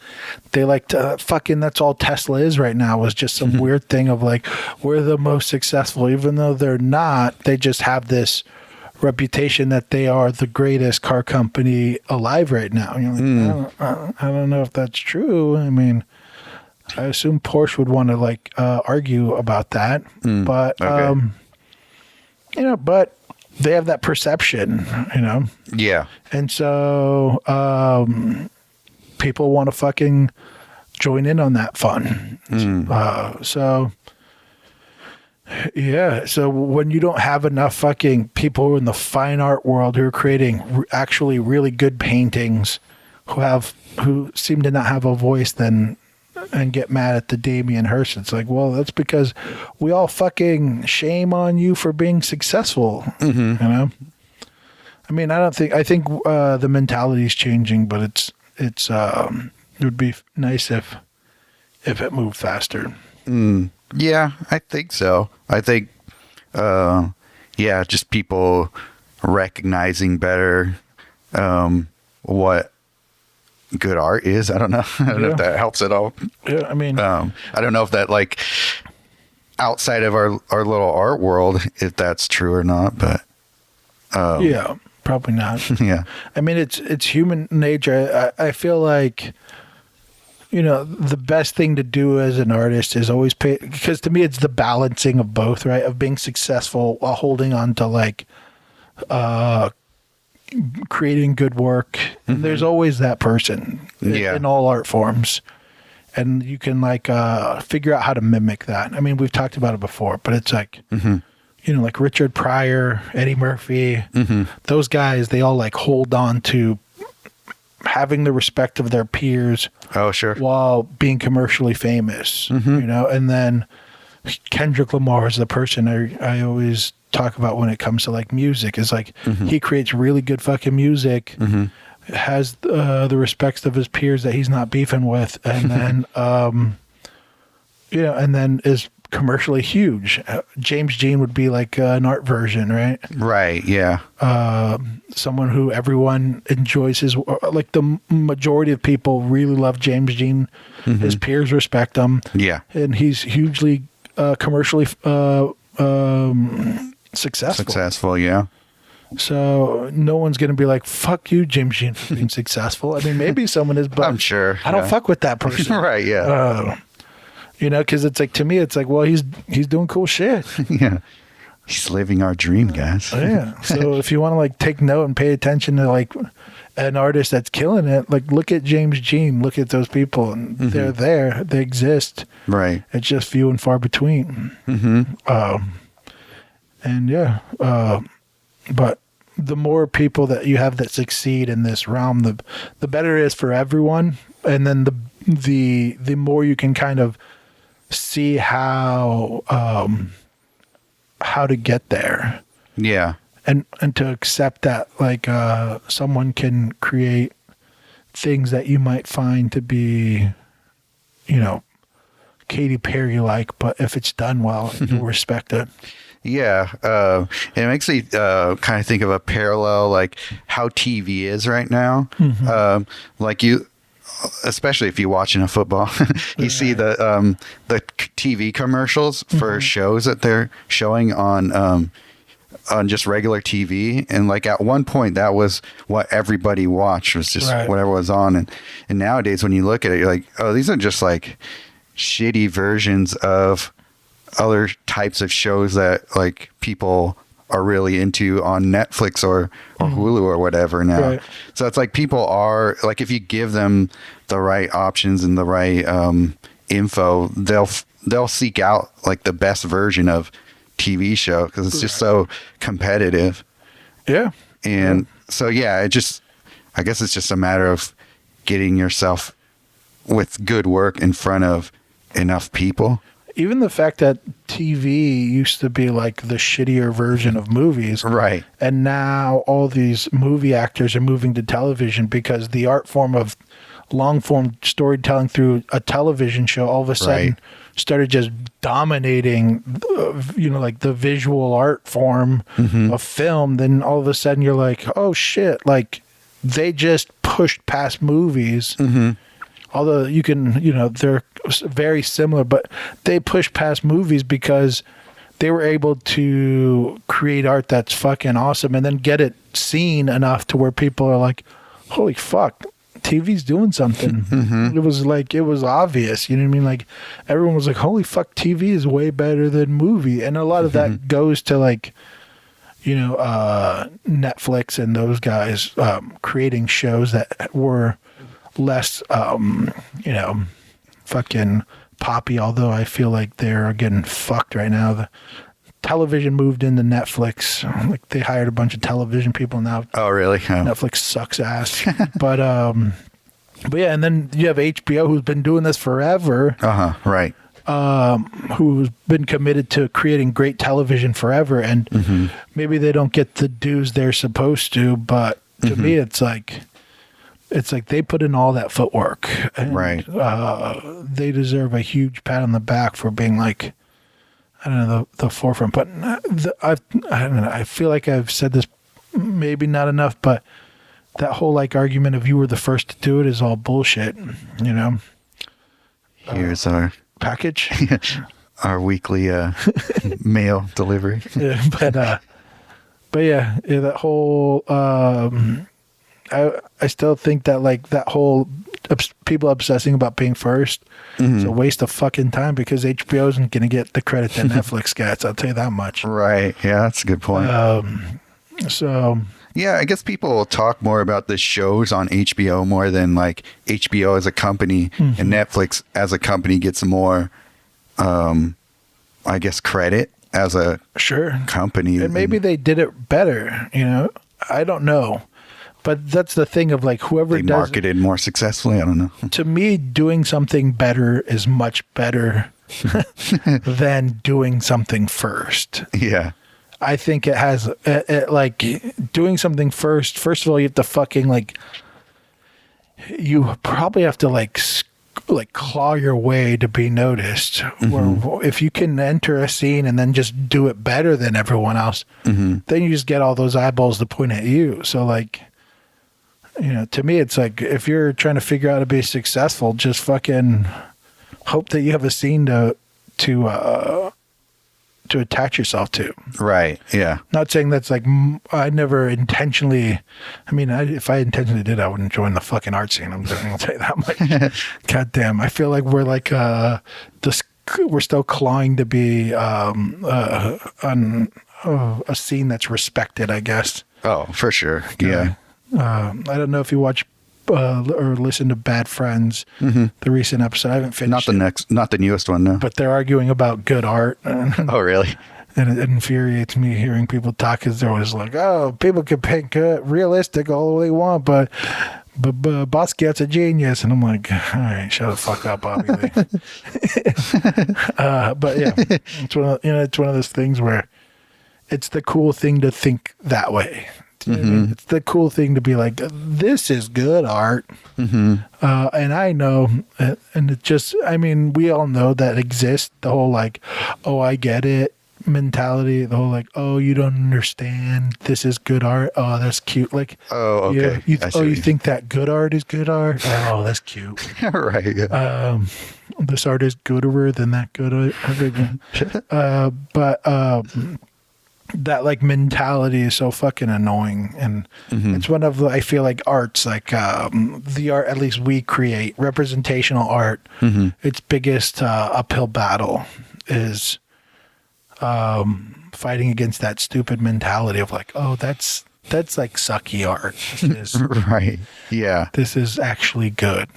They like to that's all Tesla is right now, is just some weird thing of like, we're the most successful, even though they're not. They just have this reputation that they are the greatest car company alive right now. You're like, I don't know if that's true. I mean, I assume Porsche would want to like argue about that, but okay. you know, but they have that perception, you know. Yeah. And so people want to fucking join in on that fun. So, yeah. So when you don't have enough fucking people in the fine art world who are creating actually really good paintings, who seem to not have a voice, then and get mad at the Damien Hirst. It's like, well, that's because we all fucking shame on you for being successful. You know? I mean, I think the mentality is changing, but it would be nice if it moved faster. Yeah, I think so. I think, just people recognizing better what good art is. I don't know. I don't know if that helps at all. Yeah, I mean, I don't know if that like outside of our little art world, if that's true or not, but yeah, probably not. yeah. I mean, it's human nature. I feel like, the best thing to do as an artist is always pay, because to me it's the balancing of both, right? Of being successful while holding on to like creating good work. And there's always that person in all art forms. And you can like figure out how to mimic that. I mean, we've talked about it before, but it's like, like Richard Pryor, Eddie Murphy, those guys, they all like hold on to having the respect of their peers. Oh, sure. While being commercially famous, and then Kendrick Lamar is the person I always talk about when it comes to like music. Is like he creates really good fucking music, has the respect of his peers that he's not beefing with, and then and then is commercially huge. James Dean would be like an art version, right? Right. Yeah. Someone who everyone enjoys his, like the majority of people really love James Dean. His peers respect him. Yeah. And he's hugely commercially successful. Successful. Yeah. So no one's going to be like, fuck you, James Dean, for being successful. I mean, maybe someone is, but I'm sure. I don't fuck with that person. Right. Yeah. Because it's like, to me, it's like, well, he's doing cool shit. Yeah. He's living our dream, guys. Yeah. So if you want to like take note and pay attention to like an artist that's killing it, like look at James Dean, look at those people, and they're there, they exist. Right. It's just few and far between. And yeah, but the more people that you have that succeed in this realm, the better it is for everyone. And then the more you can kind of see how to get there. Yeah. And to accept that like someone can create things that you might find to be, Katy Perry like, but if it's done well, you'll respect it. Yeah. It makes me kind of think of a parallel, like how TV is right now. Like especially if you're watching a football, you see the TV commercials for shows that they're showing on just regular TV. And like at one point that was what everybody watched, was just whatever was on. And nowadays when you look at it, you're like, oh, these are just like shitty versions of other types of shows that like people are really into on Netflix or Hulu or whatever now. Right. So it's like people are like, if you give them the right options and the right info, they'll seek out like the best version of TV show because it's just so competitive. Yeah. And so, yeah, I guess it's just a matter of getting yourself with good work in front of enough people. Even the fact that TV used to be like the shittier version of movies. Right. And now all these movie actors are moving to television because the art form of long form storytelling through a television show all of a sudden started just dominating, like the visual art form of film. Then all of a sudden you're like, oh shit, like they just pushed past movies. Although you can, they're very similar, but they push past movies because they were able to create art that's fucking awesome and then get it seen enough to where people are like, holy fuck, TV's doing something. It was obvious. You know what I mean? Like everyone was like, holy fuck, TV is way better than movie. And a lot of that goes to like, Netflix and those guys creating shows that were less fucking poppy, although I feel like they're getting fucked right now. The television moved into Netflix. Like they hired a bunch of television people now. Oh really? Oh. Netflix sucks ass. but yeah, and then you have HBO who's been doing this forever. Right. Who's been committed to creating great television forever, and maybe they don't get the dues they're supposed to, but to me it's like they put in all that footwork, and, they deserve a huge pat on the back for being like, I don't know, the forefront. But I don't know. I feel like I've said this maybe not enough, but that whole like argument of you were the first to do it is all bullshit. Here's our package. our weekly mail delivery. Yeah, but yeah, that whole I still think that like that whole people obsessing about being first is a waste of fucking time because HBO isn't going to get the credit that Netflix gets. I'll tell you that much. Right. Yeah, that's a good point. So yeah, I guess people will talk more about the shows on HBO more than like HBO as a company, and Netflix as a company gets more, I guess, credit as a company. And maybe they did it better, you know? I don't know. But that's the thing of like whoever they marketed more successfully. I don't know. To me, doing something better is much better than doing something first. Yeah. I think it has like doing something first. First of all, you have to fucking like, you probably have to like claw your way to be noticed. Where if you can enter a scene and then just do it better than everyone else, then you just get all those eyeballs to point at you. So like, you know, to me, it's like if you're trying to figure out how to be successful, just fucking hope that you have a scene to attach yourself to. Right. Yeah. Not saying that's like, I never intentionally, I mean, if I intentionally did, I wouldn't join the fuking art scene. I'm just going to tell you that much. God damn. I feel like we're like, we're still clawing to be a scene that's respected, I guess. Oh, for sure. Yeah. I don't know if you watch or listen to Bad Friends, the recent episode. I haven't finished not the newest one, no. But they're arguing about good art. Oh, really? And it infuriates me hearing people talk because they're always like, oh, people can paint realistic all they want, but Basquiat's a genius. And I'm like, all right, shut the fuck up, Bobby Lee. But yeah, it's one of those things where it's the cool thing to think that way. You know what I mean? It's the cool thing to be like, this is good art. And I know, and it just, I mean, we all know that exists. The whole like, oh, I get it mentality. The whole like, oh, you don't understand. This is good art. Oh, that's cute. Like, oh, okay. You think that good art is good art? Oh, that's cute. Right. Yeah. This art is gooder than that good art. But that like mentality is so fucking annoying, and it's one of the, I feel like arts like the art at least we create, representational art, its biggest uphill battle is fighting against that stupid mentality of like, oh, that's like sucky art. This is, right. Yeah. This is actually good.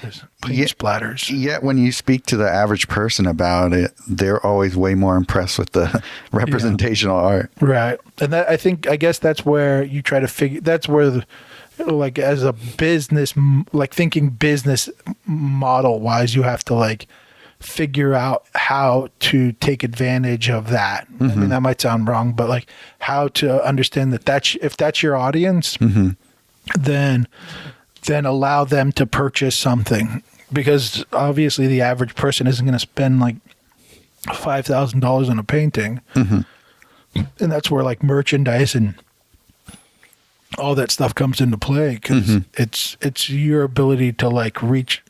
This paint splatters. Yet when you speak to the average person about it, they're always way more impressed with the representational art. Right. And that, I guess that's where you try to figure, that's where like as a business, like thinking business model wise, you have to like figure out how to take advantage of that. I mean, that might sound wrong, but like how to understand that if that's your audience, then allow them to purchase something, because obviously the average person isn't going to spend like $5,000 on a painting. And that's where like merchandise and all that stuff comes into play, because it's your ability to like reach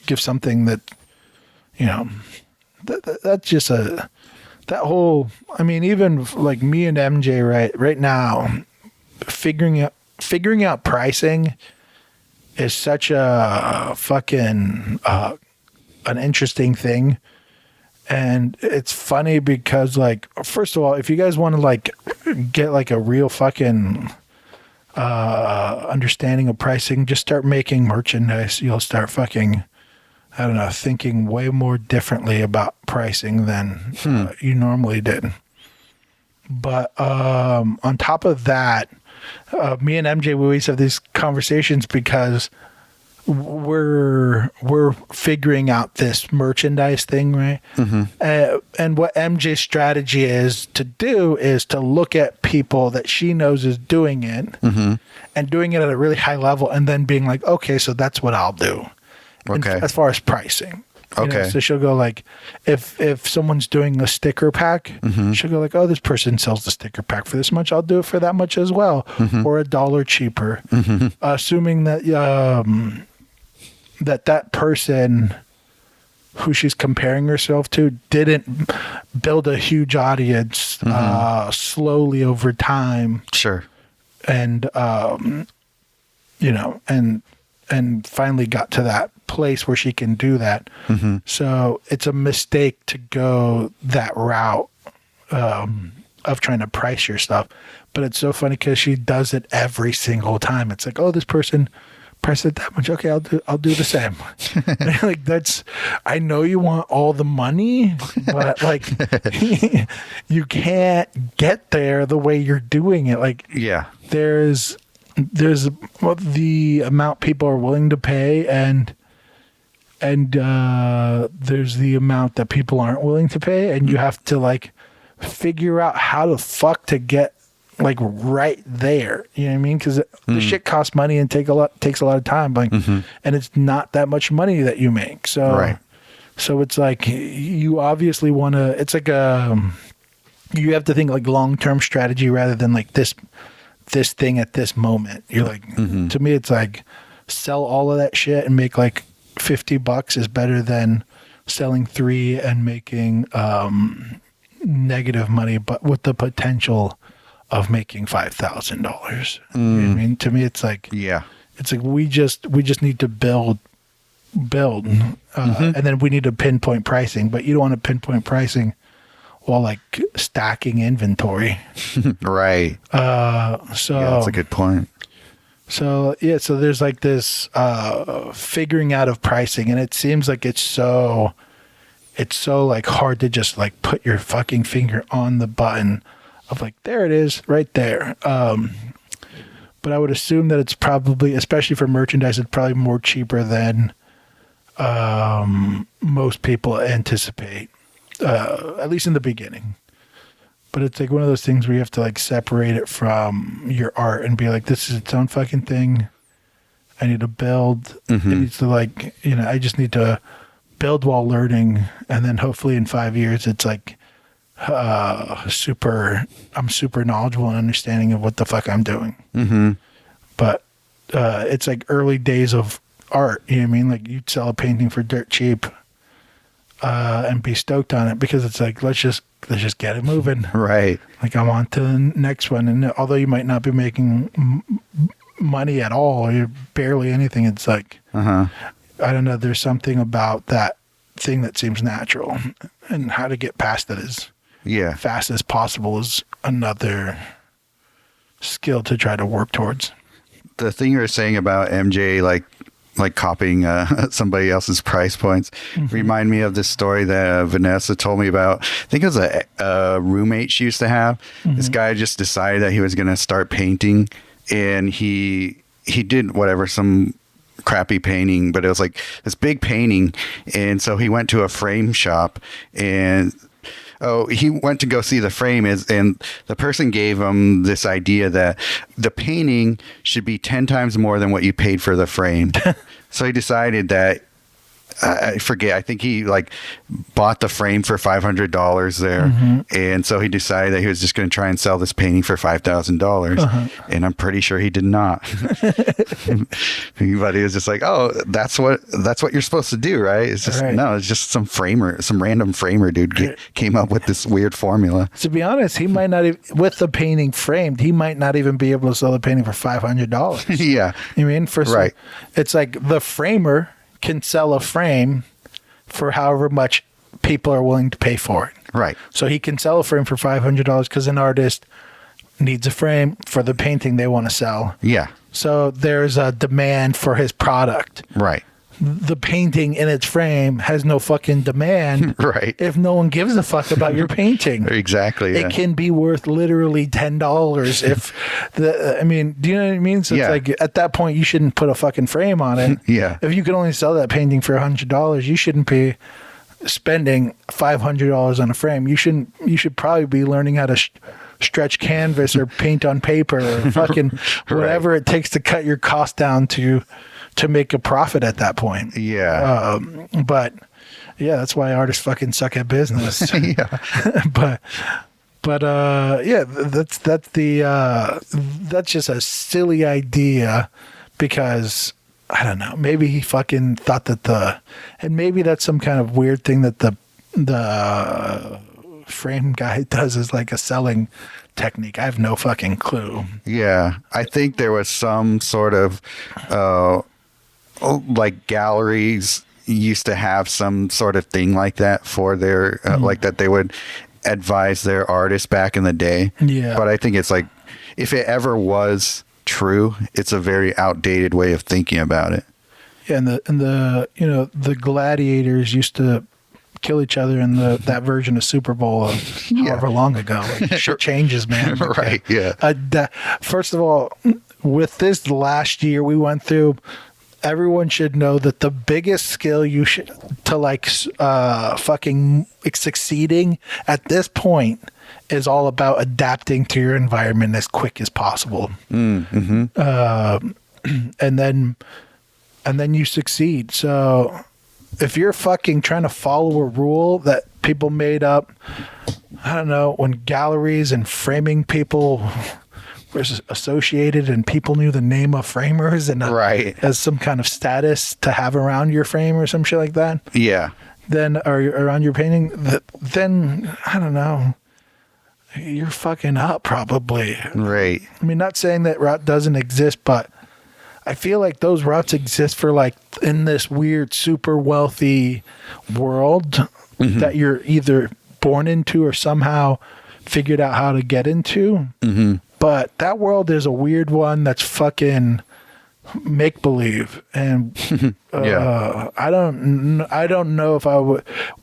give something that, you know, that's just that whole, I mean, even like me and MJ right now, figuring out pricing is such a fucking an interesting thing. And it's funny because like, first of all, if you guys want to like get like a real fucking understanding of pricing, just start making merchandise. You'll start fucking, I don't know, thinking way more differently about pricing than you normally did. But on top of that, me and MJ, we always have these conversations because we're figuring out this merchandise thing, right? And what MJ's strategy is to look at people that she knows is doing it and doing it at a really high level, and then being like, okay, so that's what I'll do. Okay. As far as pricing. Okay. So she'll go like, if someone's doing a sticker pack, she'll go like, oh, this person sells the sticker pack for this much, I'll do it for that much as well, or $1 cheaper, assuming that that person who she's comparing herself to didn't build a huge audience slowly over time. Sure. And you know, and finally got to that place where she can do that. So it's a mistake to go that route of trying to price your stuff. But it's so funny because she does it every single time. It's like, oh, this person priced it that much. Okay, I'll do the same. Like, that's, I know you want all the money, but like you can't get there the way you're doing it. Like, Yeah. there's the amount people are willing to pay, and there's the amount that people aren't willing to pay, and you have to like figure out how the fuck to get like right there. You know what I mean? Because the shit costs money and takes a lot of time. Like, and it's not that much money that you make. So Right. So it's like you obviously want to. It's like you have to think like long-term strategy rather than like this thing at this moment. You're like, to me, it's like sell all of that shit and make like $50 is better than selling 3 and making negative money, but with the potential of making $5,000. You know what I mean? To me, it's like, Yeah. it's like we just need to build, and then we need to pinpoint pricing. But you don't want to pinpoint pricing while like stacking inventory. Right. So Yeah, that's a good point. So yeah, so there's like this figuring out of pricing, and it seems like it's so like hard to just like put your fucking finger on the button of like, there it is right there. But I would assume that it's probably, especially for merchandise, it's probably more cheaper than most people anticipate, at least in the beginning. But it's like one of those things where you have to like separate it from your art and be like, this is its own fucking thing. I need to build. It needs to like, you know, I just need to build while learning. And then hopefully in 5 years, it's like I'm super knowledgeable and understanding of what the fuck I'm doing. But it's like early days of art. You know what I mean? Like you'd sell a painting for dirt cheap and be stoked on it because it's like, let's just get it moving. Right. Like I'm on to the next one. And although you might not be making money at all, you're barely anything. It's like, I don't know. There's something about that thing that seems natural, and how to get past it as fast as possible is another skill to try to work towards. The thing you were saying about MJ, like copying somebody else's price points, remind me of this story that Vanessa told me about. I think it was a roommate she used to have. This guy just decided that he was going to start painting, and he did whatever, some crappy painting, but it was like this big painting. And so he went to a frame shop, and he went to go see the frame, and the person gave him this idea that the painting should be 10 times more than what you paid for the frame. So he decided that, I forget, I think he like bought the frame for $500 there. And so he decided that he was just going to try and sell this painting for $5,000. And I'm pretty sure he did not. But he was just like, oh, that's what you're supposed to do, right? It's just, no, it's just some random framer dude came up with this weird formula. To be honest, he might not even, with the painting framed, he might not even be able to sell the painting for $500. Yeah. You mean? Right. It's like the framer can sell a frame for however much people are willing to pay for it. Right. So he can sell a frame for $500 because an artist needs a frame for the painting they want to sell. Yeah. So there's a demand for his product. Right. The painting in its frame has no fucking demand. Right. If no one gives a fuck about your painting. Exactly. Yeah. It can be worth literally $10 if I mean, do you know what I mean? So it's like at that point you shouldn't put a fucking frame on it. Yeah. If you can only sell that painting for $100, you shouldn't be spending $500 on a frame. You should probably be learning how to stretch canvas or paint on paper or fucking whatever it takes to cut your cost down to make a profit at that point. Yeah. But yeah, that's why artists fucking suck at business. Yeah. but yeah, that's just a silly idea because I don't know. Maybe he fucking thought that and maybe that's some kind of weird thing that the frame guy does is like a selling technique. I have no fucking clue. Yeah, I think there was some sort of like galleries used to have some sort of thing like that for their like that they would advise their artists back in the day. Yeah. But I think it's like if it ever was true, it's a very outdated way of thinking about it. Yeah, and the the gladiators used to kill each other in that version of Super Bowl however long ago. Like, shit changes, man. Right. Yeah. First of all, with this last year we went through, everyone should know that the biggest skill you should to fucking succeeding at this point is all about adapting to your environment as quick as possible. Mm-hmm. And then you succeed. So if you're fucking trying to follow a rule that people made up, I don't know, when galleries and framing people were associated and people knew the name of framers and right. as some kind of status to have around your frame or some shit like that. Yeah. Then, or around your painting, then, I don't know, you're fucking up probably. Right. I mean, not saying that route doesn't exist, but I feel like those routes exist for like in this weird, super wealthy world that you're either born into or somehow figured out how to get into. Mm-hmm. But that world is a weird one that's fucking make believe, and I don't know if I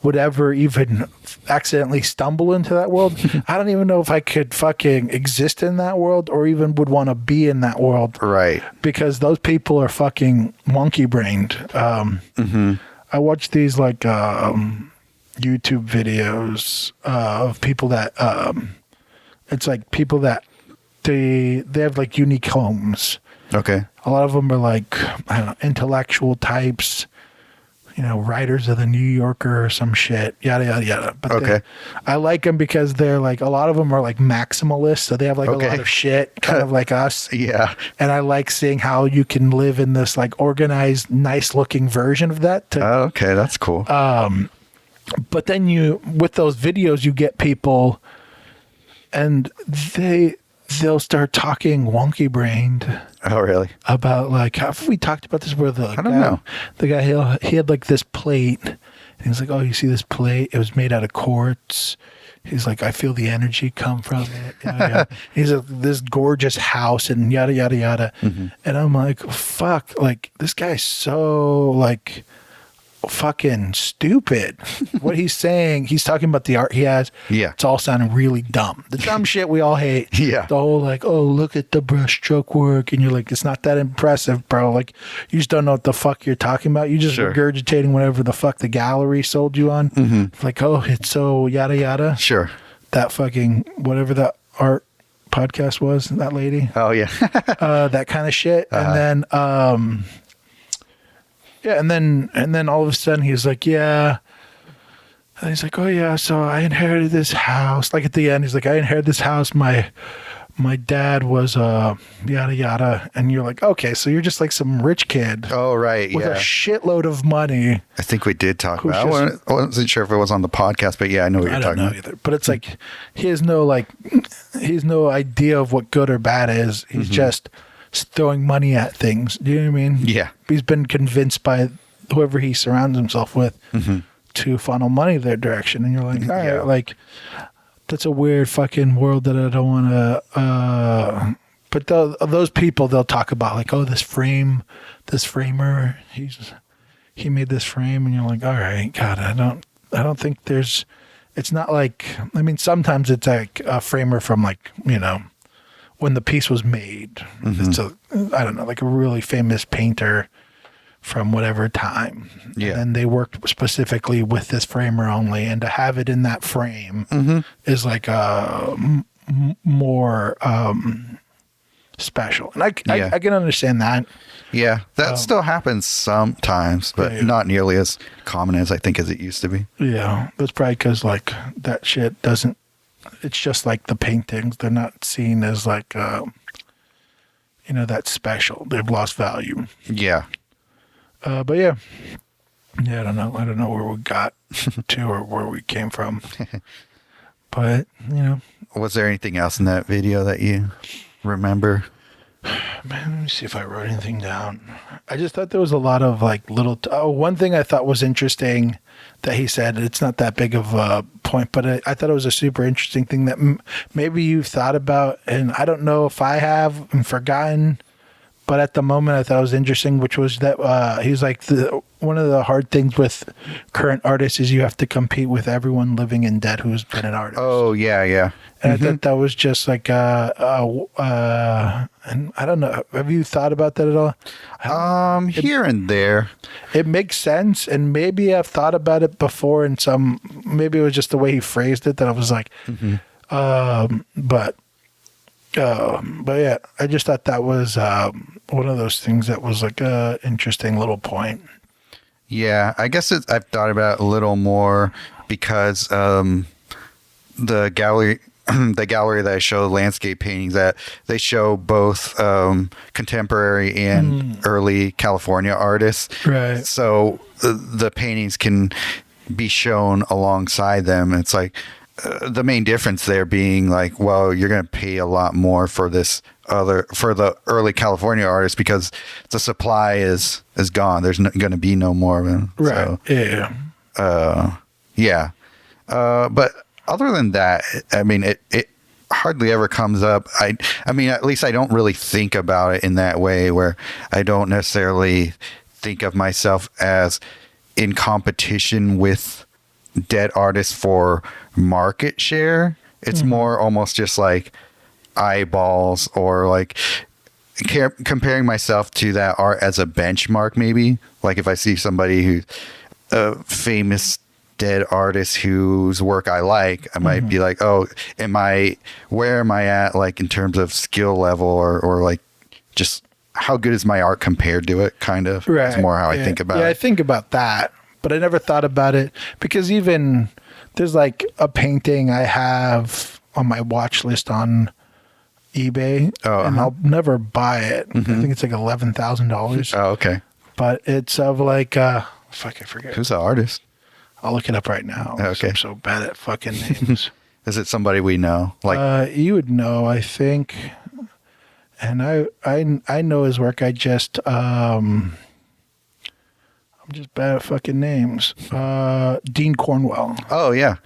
would ever even accidentally stumble into that world. I don't even know if I could fucking exist in that world or even would want to be in that world. Right. Because those people are fucking monkey brained. I watch these like YouTube videos of people that it's like people that they have like unique homes. Okay. A lot of them are like, I don't know, intellectual types, writers of the New Yorker or some shit, yada, yada, yada. But okay. I like them because they're like, a lot of them are like maximalists. So they have like a lot of shit, kind of like us. Yeah. And I like seeing how you can live in this like organized, nice looking version of that. Okay. That's cool. But then with those videos, you get people and they'll start talking wonky brained. Oh, really? About like, have we talked about this? Where I don't know. The guy, he had like this plate, and he's like, "Oh, you see this plate? It was made out of quartz." He's like, "I feel the energy come from it." Yada, yada. He's like, "This gorgeous house," and yada yada yada. Mm-hmm. And I'm like, "Fuck!" Like this guy's so like fucking stupid. What he's saying, he's talking about the art he has. Yeah. It's all sounding really dumb. The dumb shit we all hate. Yeah. The whole like, oh, look at the brushstroke work. And you're like, it's not that impressive, bro. Like, you just don't know what the fuck you're talking about. You just regurgitating whatever the fuck the gallery sold you on. Mm-hmm. Like, oh, it's so yada yada. Sure. That fucking, whatever that art podcast was, that lady. Oh, yeah. That kind of shit. And then, yeah, and then all of a sudden he's like, yeah. And he's like, oh yeah, so I inherited this house. Like at the end, he's like, I inherited this house. My dad was yada yada. And you're like, okay, so you're just like some rich kid. Oh, right, with a shitload of money. I think we did talk about it. I wasn't sure if it was on the podcast, but yeah, I know what you're talking about. I don't know either. But it's like, he has no idea of what good or bad is. He's just throwing money at things. Do you know what I mean? Yeah. He's been convinced by whoever he surrounds himself with to funnel money their direction. And you're like, all right, like, that's a weird fucking world that I don't want to, but those people, they'll talk about like, oh, this framer, he made this frame. And you're like, all right, God, I don't think it's not like, I mean, sometimes it's like a framer from like, when the piece was made. Mm-hmm. It's I don't know, like a really famous painter from whatever time. Yeah. And they worked specifically with this framer only. And to have it in that frame is like more special. And I can understand that. Yeah. That still happens sometimes, but not nearly as common as I think as it used to be. Yeah. That's probably because like that shit doesn't, it's just like the paintings. They're not seen as like, that's special. They've lost value. Yeah. But yeah, I don't know. I don't know where we got to or where we came from. But Was there anything else in that video that you remember? man, let me see if I wrote anything down. I just thought there was a lot of like little. One thing I thought was interesting that he said. It's not that big of a point, but I thought it was a super interesting thing that maybe you've thought about, and I don't know if I have and forgotten. But at the moment, I thought it was interesting, which was that he's like one of the hard things with current artists is you have to compete with everyone living and dead who's been an artist. Oh yeah. And I thought that was just like, and I don't know. Have you thought about that at all? Here and there. It makes sense, and maybe I've thought about it before. In maybe it was just the way he phrased it that I was like, but yeah, I just thought that was one of those things that was like a interesting little point. Yeah, I guess I've thought about it a little more because the gallery that I show landscape paintings that they show both contemporary and early California artists. Right. So the paintings can be shown alongside them. It's like the main difference there being like, well, you're going to pay a lot more for the early California artists because the supply is gone. There's going to be no more of them. Right. So, yeah. But other than that, I mean, it hardly ever comes up. I mean, at least I don't really think about it in that way where I don't necessarily think of myself as in competition with dead artists for market share. It's more almost just like eyeballs or like comparing myself to that art as a benchmark, maybe. Like if I see somebody who's a famous dead artist whose work I like, I might be like, oh, where am I at like in terms of skill level or like just how good is my art compared to it, kind of. Right. It's more how I think about it. Yeah, I think about that, but I never thought about it because even there's like a painting I have on my watch list on eBay, and I'll never buy it. I think it's like $11,000. Oh, okay. But it's of like, fuck, I forget. Who's the artist? I'll look it up right now. Okay. I'm so bad at fucking names. Is it somebody we know? Like, you would know, I think. And I know his work. I'm just bad at fucking names. Dean Cornwell. oh yeah.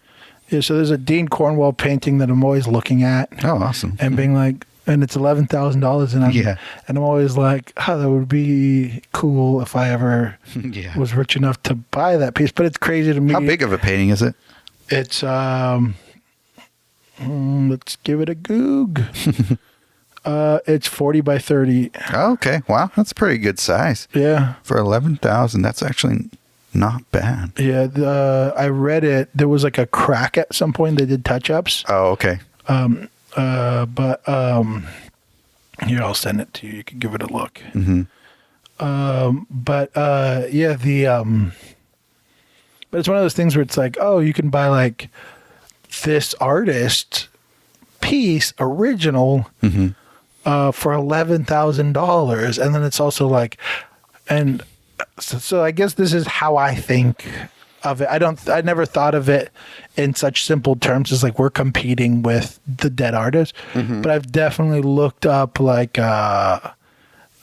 Yeah, so there's a Dean Cornwell painting that I'm always looking at Oh, awesome. and being like, and it's $11,000, and I'm always like, oh, that would be cool if I ever Yeah. was rich enough to buy that piece. But it's crazy to me. How big of a painting is it? It's let's give it a goog. It's 40 by 30. Oh, okay. Wow, that's a pretty good size. Yeah. For 11,000, that's actually not bad. Yeah, I read it. There was like a crack at some point. They did touch-ups. Oh, okay. But here, I'll send it to you. You can give it a look. But it's one of those things where it's like, oh, you can buy like this artist piece original for $11,000, and then it's also like, and so I guess this is how I think of it. I never thought of it in such simple terms as like we're competing with the dead artist, but I've definitely looked up like lithograph.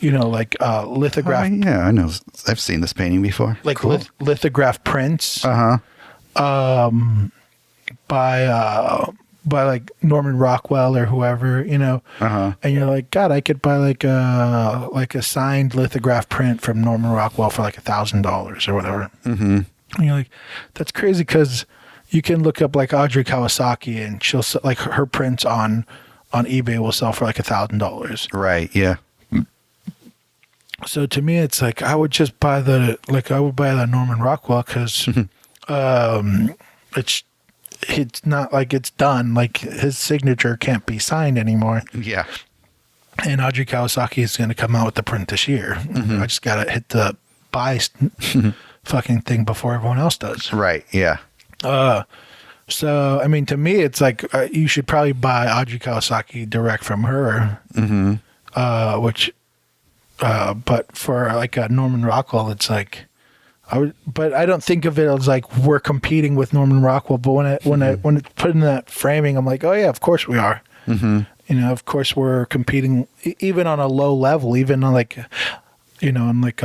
Oh, yeah, I know. I've seen this painting before. Like cool. lithograph prints. By like Norman Rockwell or whoever, and you're like, God, I could buy like a signed lithograph print from Norman Rockwell for like $1,000 or whatever. And you're like, that's crazy because you can look up like Audrey Kawasaki and she'll like her prints on eBay will sell for like $1,000. Right. Yeah. So to me, it's like I would buy the Norman Rockwell because it's not like it's done. Like his signature can't be signed anymore. Yeah. And Audrey Kawasaki is going to come out with the print this year. I just got to hit the buy fucking thing before everyone else does. Right. Yeah. So, I mean, to me, it's like you should probably buy Audrey Kawasaki direct from her, which But for like a Norman Rockwell, it's like but I don't think of it as like we're competing with Norman Rockwell. But when it's put in that framing, I'm like, oh yeah, of course we are. Mm-hmm. You know, of course we're competing, even on a low level, even on like, you know, on like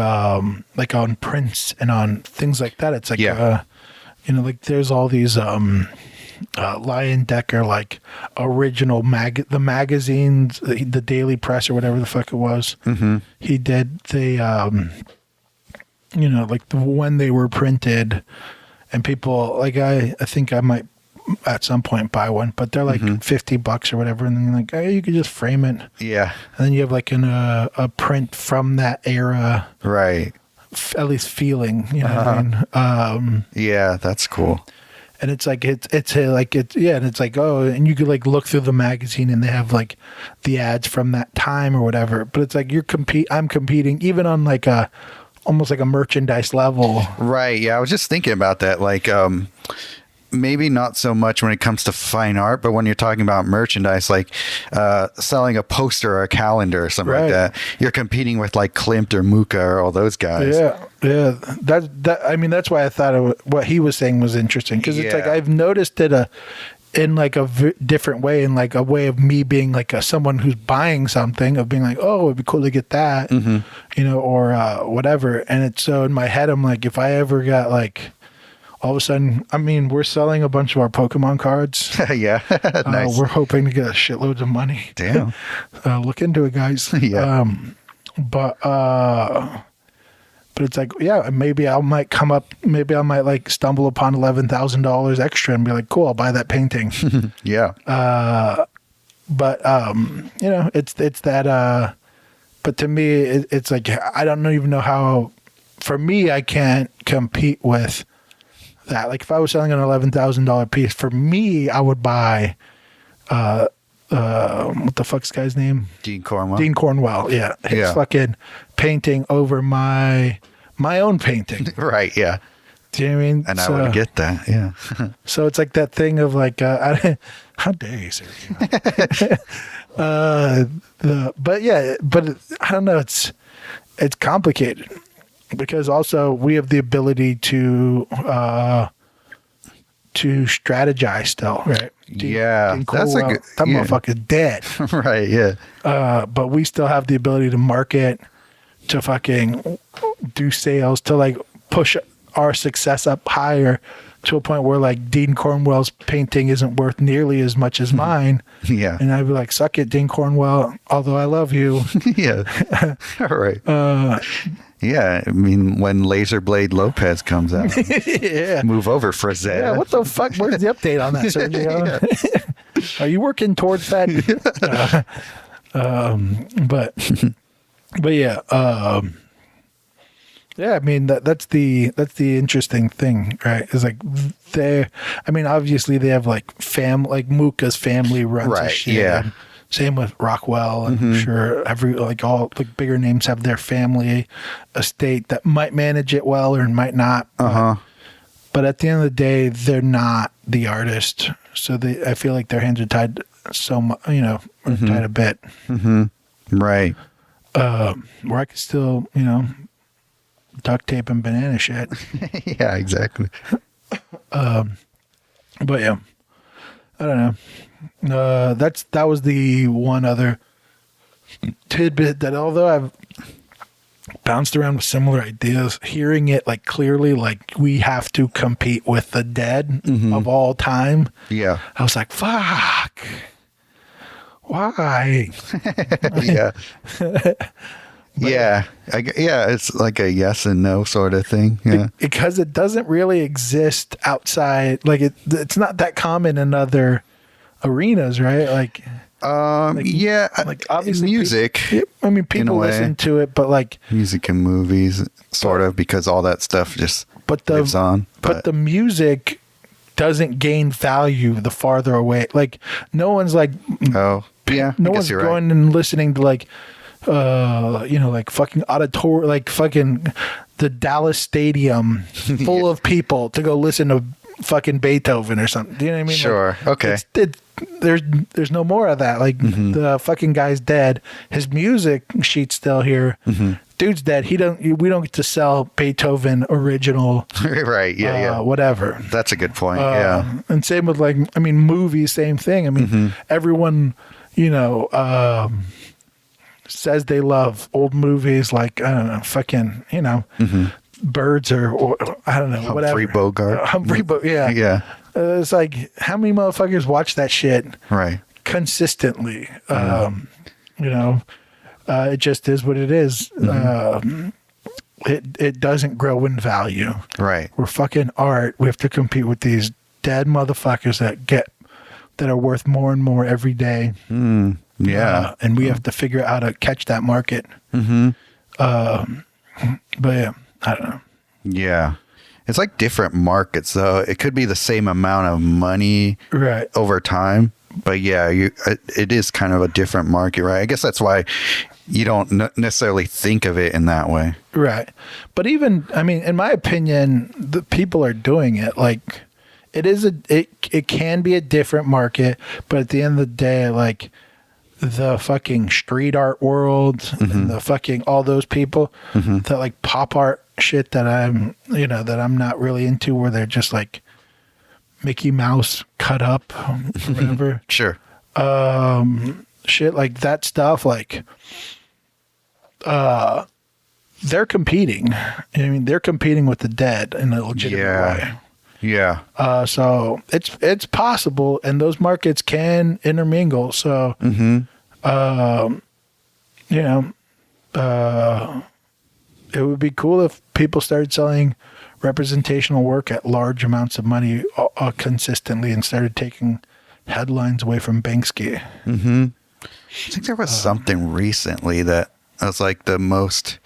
on Prince and on things like that. It's like, you know, like there's all these Lion Decker, like original the magazines, the Daily Press or whatever the fuck it was. Mm-hmm. He did you know, like when they were printed, and people like I think I might at some point buy one, but they're like $50 or whatever, and then you're like, oh, you could just frame it. Yeah. And then you have like a print from that era, Right. At least feeling, you know what I mean? Yeah, that's cool. And it's like and it's like, oh, and you could like look through the magazine and they have like the ads from that time or whatever. But it's like I'm competing even on like almost like a merchandise level. Right. Yeah, I was just thinking about that. Like, maybe not so much when it comes to fine art, but when you're talking about merchandise, like selling a poster or a calendar or something like that, you're competing with like Klimt or Muka or all those guys. Yeah. That I mean, that's why I thought what he was saying was interesting, because it's like I've noticed it in like a different way, in like a way of me being like someone who's buying something, of being like, oh, it'd be cool to get that, you know, or whatever. And it's so in my head, I'm like, if I ever got like, all of a sudden, I mean, we're selling a bunch of our Pokemon cards. Yeah. Nice. We're hoping to get shitloads of money. Damn. Look into it, guys. Yeah. But it's like, yeah, maybe I might like stumble upon $11,000 extra and be like, cool, I'll buy that painting. Yeah. But you know, it's that. But to me, it's like I don't even know how. For me, I can't compete with that. Like if I was selling an $11,000 piece, for me, I would buy. What the fuck's guy's name? Dean Cornwell. Dean Cornwell. Yeah. His fucking painting over my own painting. Right. Yeah. Do you know what I mean? And I would get that. Yeah. So it's like that thing of like, how dare you, sir? But I don't know. It's complicated because also we have the ability to strategize still, right? That's a good. That motherfucker's dead. Right. Yeah. But we still have the ability to market, to fucking do sales, to like push our success up higher to a point where like Dean Cornwell's painting isn't worth nearly as much as mine. Yeah. And I'd be like, suck it, Dean Cornwell, although I love you. Yeah. All right. Yeah. I mean, when Laser Blade Lopez comes out, move over, Frazette. Yeah. What the fuck? Where's the update on that, Sergio? Are you working towards that? But yeah. Yeah, I mean that's the interesting thing, right? Is like I mean, obviously they have like Muka's family runs right, the shit. Yeah. Same with Rockwell, and I'm sure all like bigger names have their family estate that might manage it well or might not. But at the end of the day, they're not the artist, so I feel like their hands are tied so much, you know, tied a bit. Right. Where I could still, you know, duct tape and banana shit. Yeah, exactly. But yeah, I don't know. That was the one other tidbit that, although I've bounced around with similar ideas, hearing it like clearly, like we have to compete with the dead of all time. Yeah, I was like, fuck. Why? Yeah. Yeah. It's like a yes and no sort of thing. Yeah. Because it doesn't really exist outside. Like it's not that common in other arenas, right? Like obviously music. People listen to it, but like music and movies, sort of, because all that stuff just lives on. But the music doesn't gain value the farther away. Like no one's like, no one's going and listening to like, you know, like fucking like fucking the Dallas Stadium full of people to go listen to fucking Beethoven or something. Do you know what I mean? Sure. Like, Okay. There's no more of that. Like the fucking guy's dead. His music sheet's still here. Dude's dead. We don't get to sell Beethoven original. Right. Yeah. Whatever. That's a good point. Yeah. And same with movies, same thing. I mean, everyone, says they love old movies like, I don't know, fucking, Birds or I don't know, whatever. Humphrey Bogart. Yeah. Yeah. It's like, how many motherfuckers watch that shit Right. consistently? It just is what it is. It doesn't grow in value. Right. We're fucking art. We have to compete with these dead motherfuckers that are worth more and more every day. Yeah. And we have to figure out how to catch that market. But yeah, I don't know. Yeah. It's like different markets, though. It could be the same amount of money Right. over time. But yeah, it is kind of a different market, right? I guess that's why you don't necessarily think of it in that way. Right. But even, in my opinion, the people are doing it. Like, it can be a different market, but at the end of the day, like, the fucking street art world and the fucking all those people that like pop art shit that I'm not really into, where they're just like Mickey Mouse cut up or whatever. Sure. Shit like that stuff, like they're competing. They're competing with the dead in a legitimate way. Yeah. So it's possible, and those markets can intermingle. So, it would be cool if people started selling representational work at large amounts of money consistently, and started taking headlines away from Banksy. I think there was something recently that was like the most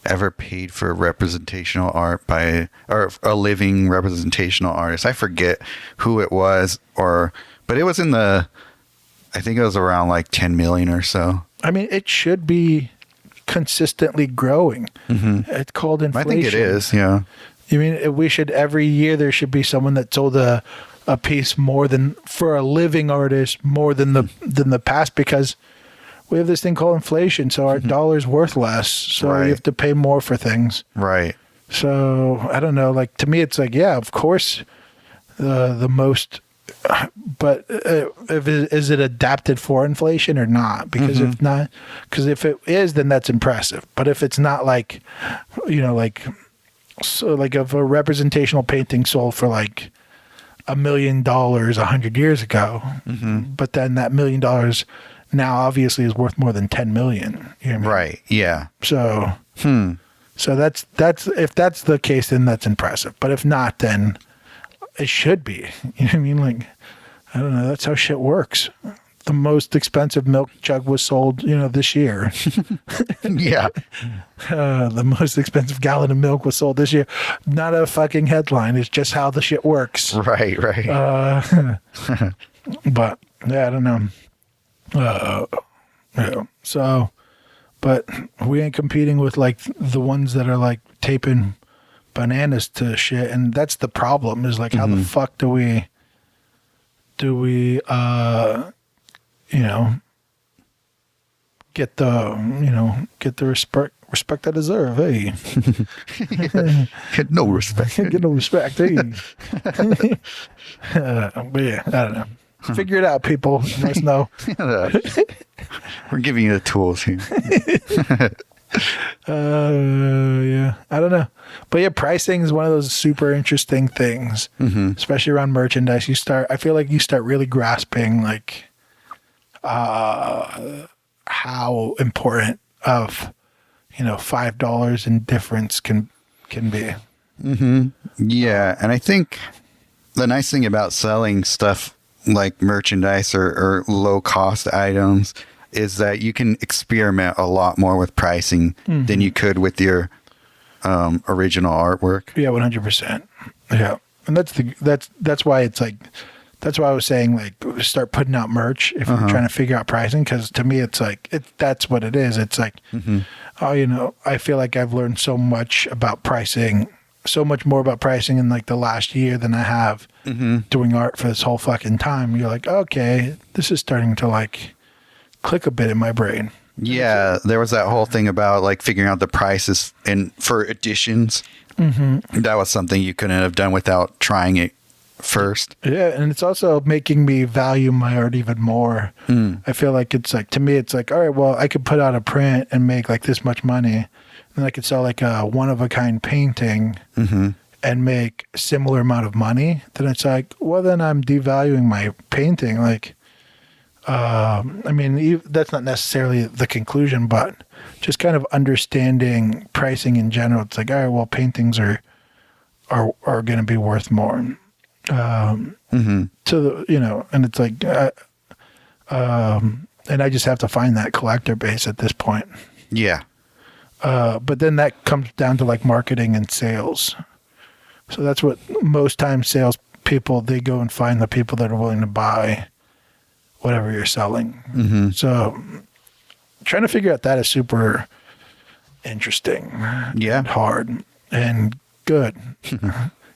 ever paid for representational art by, or a living representational artist. I forget who it was, but it was I think it was around like 10 million or so. It should be consistently growing. It's called inflation. I think it is. Yeah. We should, every year there should be someone that sold a piece more than, for a living artist, more than the past, because we have this thing called inflation, so our dollar's worth less, so Right. you have to pay more for things. Right. So I don't know. Like, to me, it's like, yeah, of course, the most. But is it adapted for inflation or not? Because if not, because if it is, then that's impressive. But if it's not, like, so like if a representational painting sold for like $1 million 100 years ago, but then that $1 million now obviously is worth more than 10 million. You know what I mean? Right. Yeah. So, so that's if that's the case, then that's impressive. But if not, then it should be. You know what I mean? Like, I don't know. That's how shit works. The most expensive milk jug was sold, this year. Yeah. The most expensive gallon of milk was sold this year. Not a fucking headline. It's just how the shit works. Right. Right. But yeah, I don't know. So, but we ain't competing with like the ones that are like taping bananas to shit, and that's the problem. Is like, how the fuck do we get the respect I deserve? Hey, Get no respect. get no respect. Hey. But yeah, I don't know. Figure it out, people. Let us know. We're giving you the tools here. Yeah, I don't know, but yeah, pricing is one of those super interesting things, especially around merchandise. I feel like you start really grasping like how important of $5 in difference can be. Yeah, and I think the nice thing about selling stuff like merchandise or low cost items is that you can experiment a lot more with pricing than you could with your original artwork. Yeah, 100%. Yeah, and that's why it's like, that's why I was saying, like, start putting out merch if you're trying to figure out pricing, because to me it's like that's what it is. It's like, I feel like I've learned so much about pricing so much more about pricing in like the last year than I have doing art for this whole fucking time. You're like, okay, this is starting to like click a bit in my brain. Yeah, there was that whole thing about like figuring out the prices and for editions. That was something you couldn't have done without trying it first. Yeah, and it's also making me value my art even more. I feel like it's like, to me, it's like, all right, well, I could put out a print and make like this much money. And I could sell like a one-of-a-kind painting and make a similar amount of money. Then it's like, well, then I'm devaluing my painting. Like, I mean, that's not necessarily the conclusion, but just kind of understanding pricing in general. It's like, all right, well, paintings are going to be worth more. To the, you know, and it's like, and I just have to find that collector base at this point. Yeah. But then that comes down to like marketing and sales. So that's what most times sales people, they go and find the people that are willing to buy whatever you're selling. So trying to figure out that is super interesting. Yeah. And hard and good.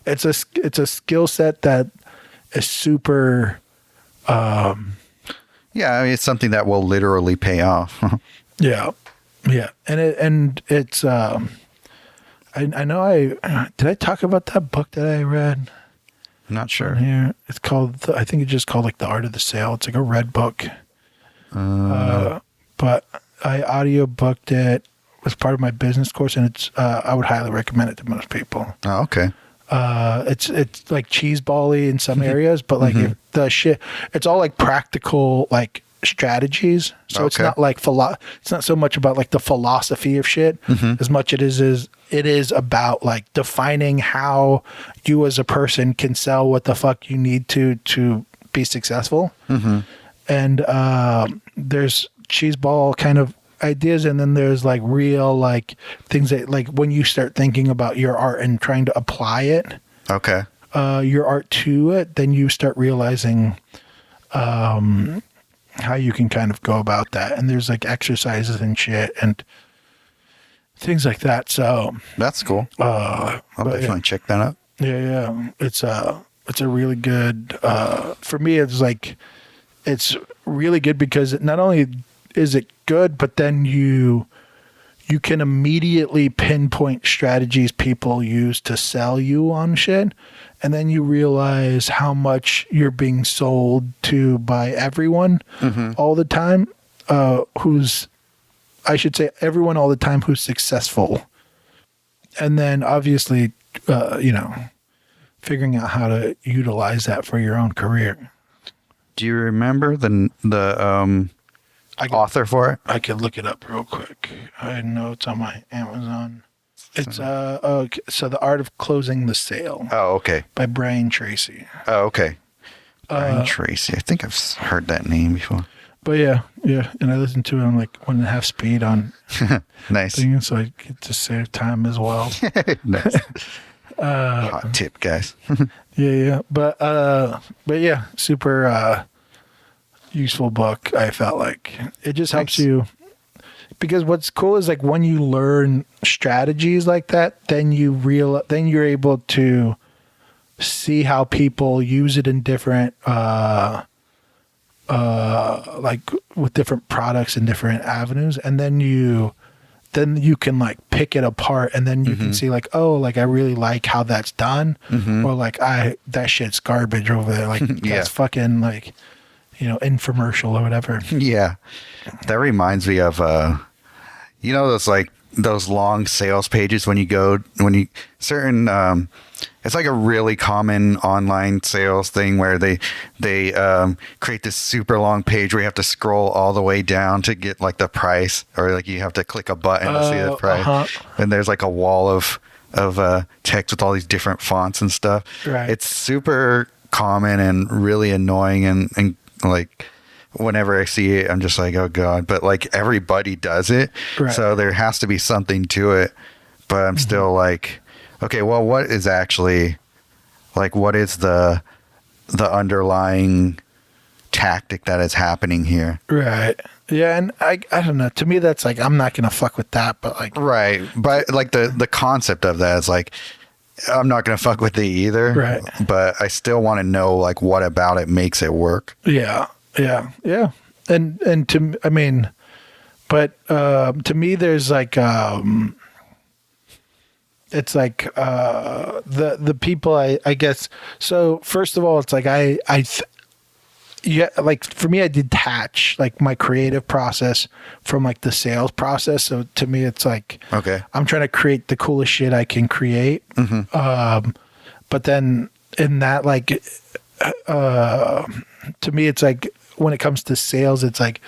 It's a skill set that is super. Yeah, I mean, it's something that will literally pay off. Yeah. Yeah. And it's, I know did I talk about that book that I read? I'm not sure. Here. It's called, I think it's just called like The Art of the Sale. It's like a red book. But I audiobooked it as part of my business course, and it's, I would highly recommend it to most people. Oh, okay. It's like cheeseball-y in some areas, but like if the shit, it's all like practical, like strategies. So it's not like it's not so much about like the philosophy of shit as much it is about like defining how you as a person can sell what the fuck you need to be successful. And there's cheeseball kind of ideas, and then there's like real like things that like when you start thinking about your art and trying to apply it, your art to it, then you start realizing how you can kind of go about that. And there's like exercises and shit and things like that. So that's cool. I'll definitely check that out. Yeah. It's a really good, for me, it's like, it's really good because it not only is it good, but then you can immediately pinpoint strategies people use to sell you on shit. And then you realize how much you're being sold to by everyone all the time, everyone all the time who's successful. And then obviously, figuring out how to utilize that for your own career. Do you remember the author for it? I could look it up real quick. I know it's on my Amazon. It's so The Art of Closing the Sale. Oh, okay. By Brian Tracy. Oh, okay. Brian Tracy. I think I've heard that name before. But yeah, and I listened to it on like 1.5 speed on nice. Thing, so I get to save time as well. Nice. Hot tip, guys. Yeah. But yeah, super useful book. I felt like it just helps you, because what's cool is like when you learn strategies like that, then you're able to see how people use it in different like with different products and different avenues, and then you can like pick it apart, and then you can see like, oh, like I really like how that's done, or like that shit's garbage over there, like that's fucking like, infomercial or whatever. Yeah. That reminds me of those long sales pages when you certain it's like a really common online sales thing where they create this super long page where you have to scroll all the way down to get like the price, or like you have to click a button to see the price. And there's like a wall of text with all these different fonts and stuff. Right. It's super common and really annoying, and like whenever I see it, I'm just like, oh God, but like everybody does it. Right. So there has to be something to it, but I'm still like, okay, well, what is actually like, what is the underlying tactic that is happening here? Right. Yeah. And I don't know, to me, that's like, I'm not going to fuck with that, but like, right. But like the concept of that is like, I'm not going to fuck with it either. Right. But I still want to know like what about it makes it work. Yeah. And to me, there's like, it's like, the people, I guess. So first of all, it's like, like for me, I detach like my creative process from like the sales process. So to me, it's like, Okay. I'm trying to create the coolest shit I can create. But then in that, like, to me, it's like when it comes to sales, it's like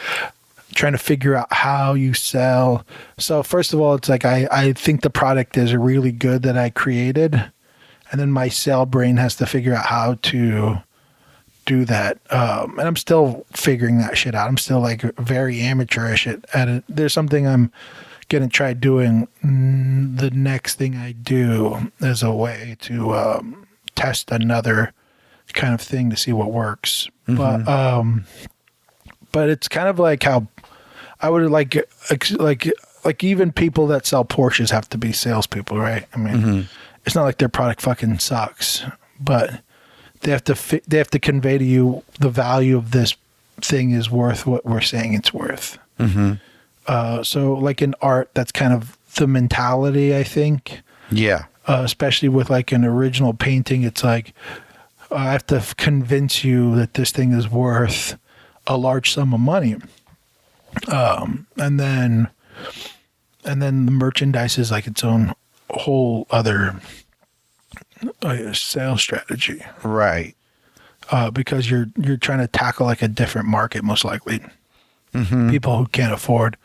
trying to figure out how you sell. So first of all, it's like, I think the product is really good that I created. And then my sale brain has to figure out how to do that. And I'm still figuring that shit out. I'm still like very amateurish at it. There's something I'm going to try doing. The next thing I do as a way to test another kind of thing to see what works. But it's kind of like how I would like even people that sell Porsches have to be salespeople, right? I mean, it's not like their product fucking sucks, but they have to convey to you the value of this thing is worth what we're saying it's worth. So like in art, that's kind of the mentality, I think. Yeah. Especially with like an original painting, it's like I have to convince you that this thing is worth a large sum of money. And then the merchandise is like its own whole other sales strategy, Right. because you're trying to tackle like a different market, most likely. People who can't afford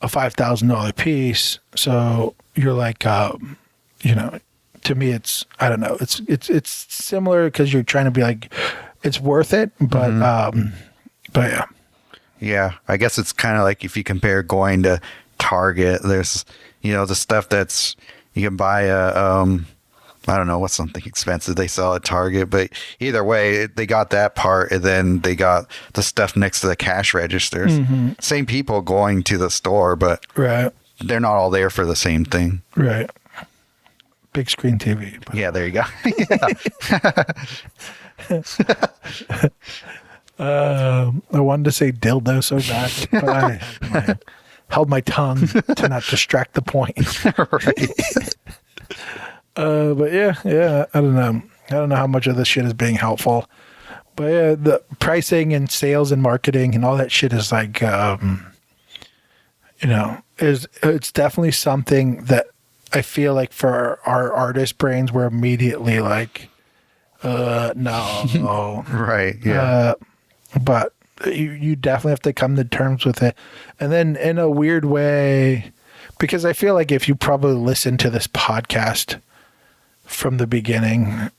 a $5,000 piece. So you're like, to me, it's, I don't know, it's similar because you're trying to be like, it's worth it, but yeah. Yeah, I guess it's kind of like if you compare going to Target, there's, the stuff that's, you can buy I don't know, what's something expensive they sell at Target, but either way, they got that part, and then they got the stuff next to the cash registers. Same people going to the store, but Right. they're not all there for the same thing. Right. Big screen TV. But. Yeah, there you go. I wanted to say dildo so bad, but I held my tongue to not distract the point. Right. But yeah, I don't know. I don't know how much of this shit is being helpful. But yeah, the pricing and sales and marketing and all that shit is like, it's definitely something that I feel like for our artist brains, we're immediately like, no. Right, yeah. But you definitely have to come to terms with it. And then in a weird way, because I feel like if you probably listen to this podcast from the beginning,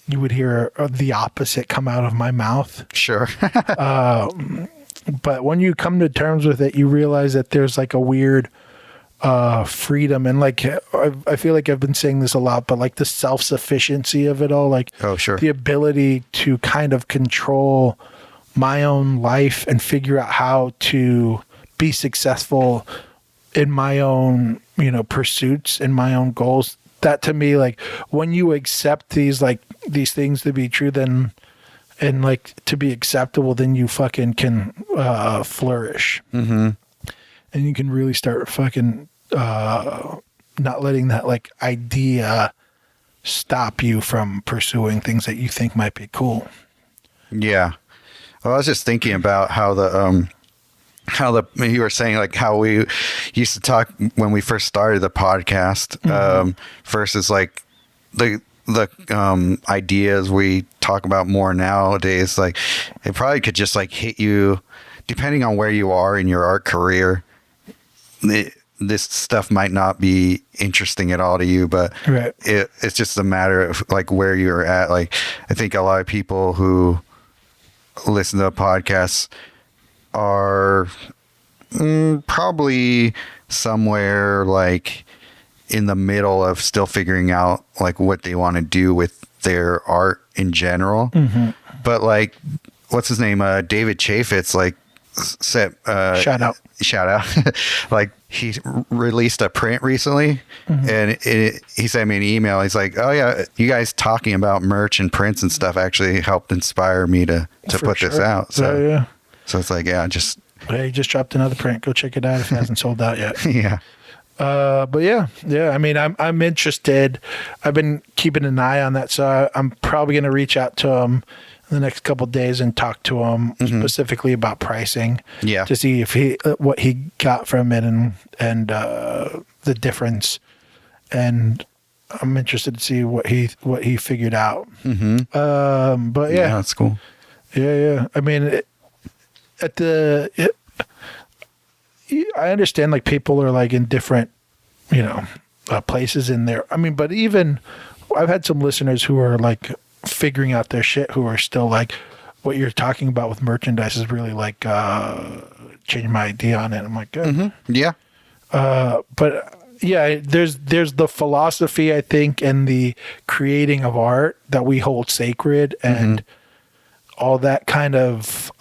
you would hear the opposite come out of my mouth. Sure. But when you come to terms with it, you realize that there's like a weird freedom. And like, I feel like I've been saying this a lot, but like the self-sufficiency of it all, like the ability to kind of control my own life and figure out how to be successful in my own, pursuits and my own goals. That to me, like when you accept these things to be true, then, and like to be acceptable, then you fucking can flourish. And you can really start fucking not letting that like idea stop you from pursuing things that you think might be cool. Yeah. Well, I was just thinking about how you were saying like how we used to talk when we first started the podcast, versus like the ideas we talk about more nowadays. Like it probably could just like hit you depending on where you are in your art career. This stuff might not be interesting at all to you, but it's just a matter of like where you're at. Like I think a lot of people who listen to podcasts are probably somewhere like in the middle of still figuring out like what they want to do with their art in general. But like, what's his name? David Chaffetz, like said, Shout out. like he released a print recently, and he sent me an email. He's like, "Oh yeah, you guys talking about merch and prints and stuff actually helped inspire me to put this out." So yeah. So it's like, yeah, just He just dropped another print. Go check it out if it hasn't sold out yet. yeah. But yeah. I mean, I'm interested. I've been keeping an eye on that, so I'm probably going to reach out to him in the next couple of days and talk to him specifically about pricing. Yeah. To see if what he got from it and the difference. And I'm interested to see what he figured out. But yeah, that's cool. Yeah. I mean, I understand like people are like in different, places in there. I mean, but even I've had some listeners who are like figuring out their shit who are still like, what you're talking about with merchandise is really like changing my idea on it. I'm like, good. Yeah. But yeah, there's the philosophy, I think, and the creating of art that we hold sacred and all that kind of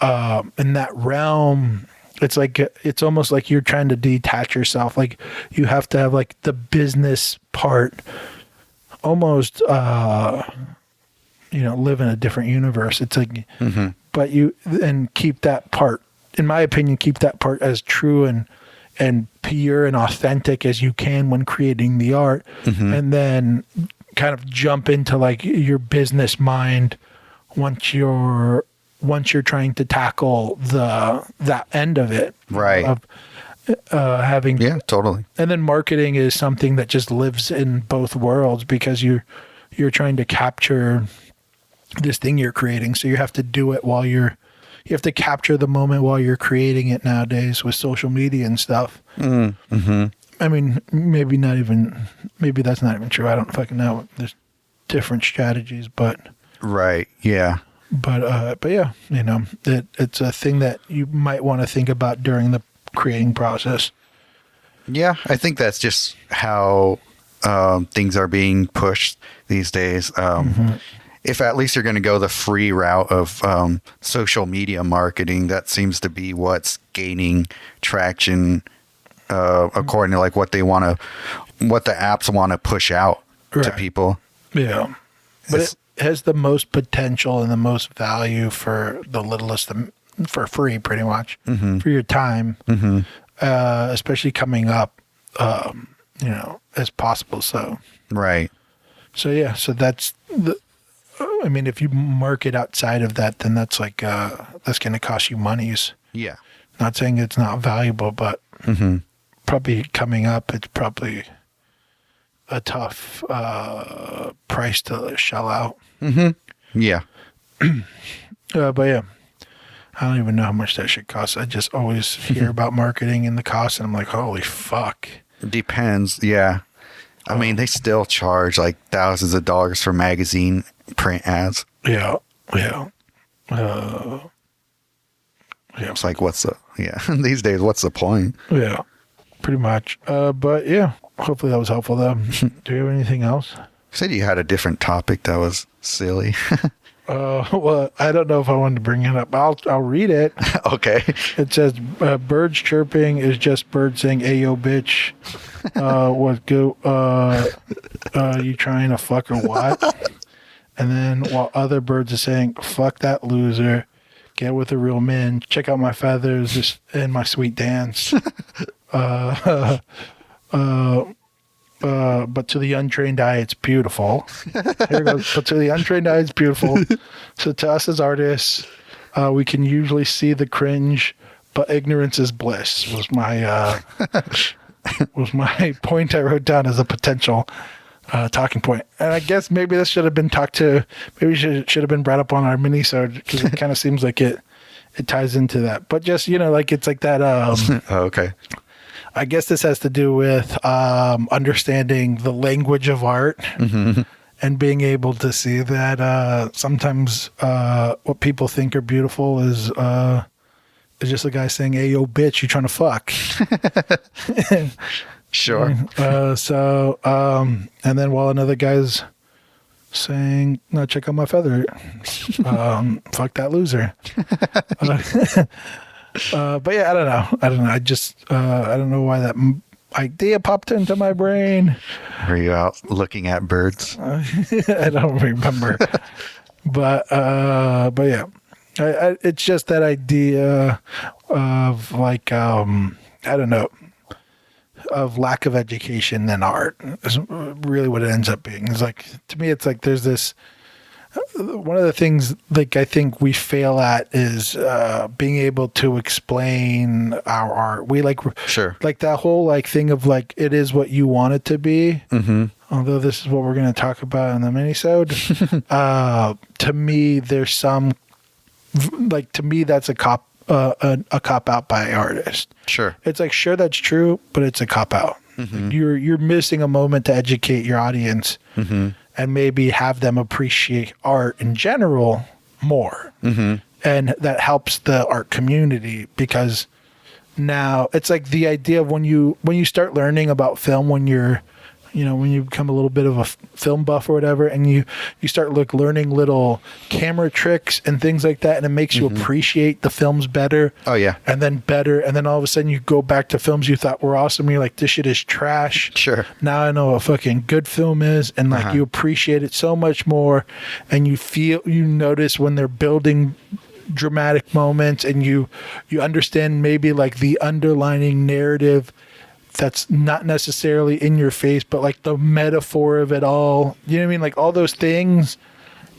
in that realm. It's like, it's almost like you're trying to detach yourself. Like you have to have like the business part almost, live in a different universe. It's like, but and keep that part, in my opinion, keep that part as true and pure and authentic as you can when creating the art. And then kind of jump into like your business mind once you're trying to tackle that end of it, Right. Of having, Yeah, totally. And then marketing is something that just lives in both worlds because you're trying to capture this thing you're creating. So you have to do it you have to capture the moment while you're creating it nowadays with social media and stuff. I mean, maybe that's not even true. I don't fucking know. There's different strategies, but Right. Yeah. But yeah, it's a thing that you might want to think about during the creating process. Yeah, I think that's just how things are being pushed these days. If at least you're going to go the free route of social media marketing, that seems to be what's gaining traction according to like what the apps want to push out to people. Yeah, but it has the most potential and the most value for the littlest, for free, pretty much, for your time, especially coming up, as possible. So right. So yeah, so that's I mean, if you market outside of that, then that's like that's going to cost you monies. Yeah. Not saying it's not valuable, but probably coming up, it's probably a tough price to shell out. Yeah. But yeah, I don't even know how much that shit costs. I just always hear about marketing and the cost, and I'm like, holy fuck. Depends. Yeah. I mean, they still charge like thousands of dollars for magazine print ads. Yeah. It's like, these days, what's the point? Yeah, pretty much. But yeah, hopefully that was helpful though. Do you have anything else? You said you had a different topic that was silly. Well, I don't know if I wanted to bring it up. I'll read it. Okay. It says, birds chirping is just birds saying, "Hey, yo, bitch. What go? You trying to fuck or what?" And then while other birds are saying, "Fuck that loser. Get with a real man. Check out my feathers and my sweet dance." But to the untrained eye, it's beautiful. Here it goes. But to the untrained eye, it's beautiful. So to us as artists, we can usually see the cringe, but ignorance is bliss. Was my point I wrote down as a potential talking point. And I guess maybe this should have been maybe should have been brought up on our mini-sode because it kind of seems like it ties into that. But just, like it's like that. Okay. I guess this has to do with understanding the language of art and being able to see that sometimes what people think are beautiful is just a guy saying, "Hey, yo, bitch, you trying to fuck?" Sure. And then while another guy's saying, "No, check out my feather. Fuck that loser." But yeah, I don't know. I just I don't know why that idea popped into my brain. Were you out looking at birds? I don't remember. But yeah, it's just that idea of like I don't know, of lack of education in art is really what it ends up being. It's like, to me, it's like there's this. One of the things like I think we fail at is being able to explain our art. We like like that whole like thing of like it is what you want it to be. Mm-hmm. Although this is what we're going to talk about in the minisode. To me, there's some like to me that's a cop out by artist. Sure, it's like sure that's true, but it's a cop out. Mm-hmm. Like, you're missing a moment to educate your audience. Mm-hmm. And maybe have them appreciate art in general more. Mm-hmm. And that helps the art community because now it's like the idea of when you start learning about film, when you're, when you become a little bit of a film buff or whatever, and you start learning little camera tricks and things like that, and it makes you appreciate the films better. Oh yeah. And then all of a sudden you go back to films you thought were awesome, and you're like, this shit is trash. Sure. Now I know what fucking good film is, and like you appreciate it so much more, and you notice when they're building dramatic moments, and you understand maybe like the underlining narrative that's not necessarily in your face, but like the metaphor of it all. You know what I mean? Like all those things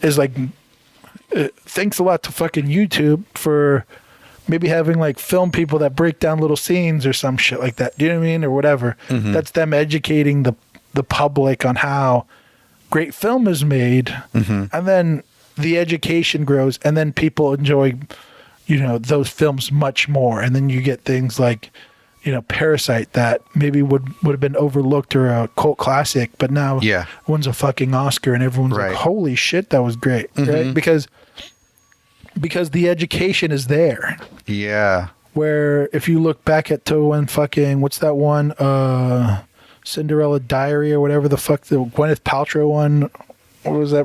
is like, thanks a lot to fucking YouTube for maybe having like film people that break down little scenes or some shit like that. Do you know what I mean? Or whatever. Mm-hmm. That's them educating the public on how great film is made. Mm-hmm. And then the education grows, and then people enjoy, those films much more. And then you get things like, Parasite that maybe would have been overlooked or a cult classic, but now wins a fucking Oscar, and everyone's like, holy shit, that was great. Mm-hmm. Right? Because the education is there. Yeah. Where if you look back at when fucking, what's that one? Cinderella Diary or whatever the fuck, the Gwyneth Paltrow one. What was that?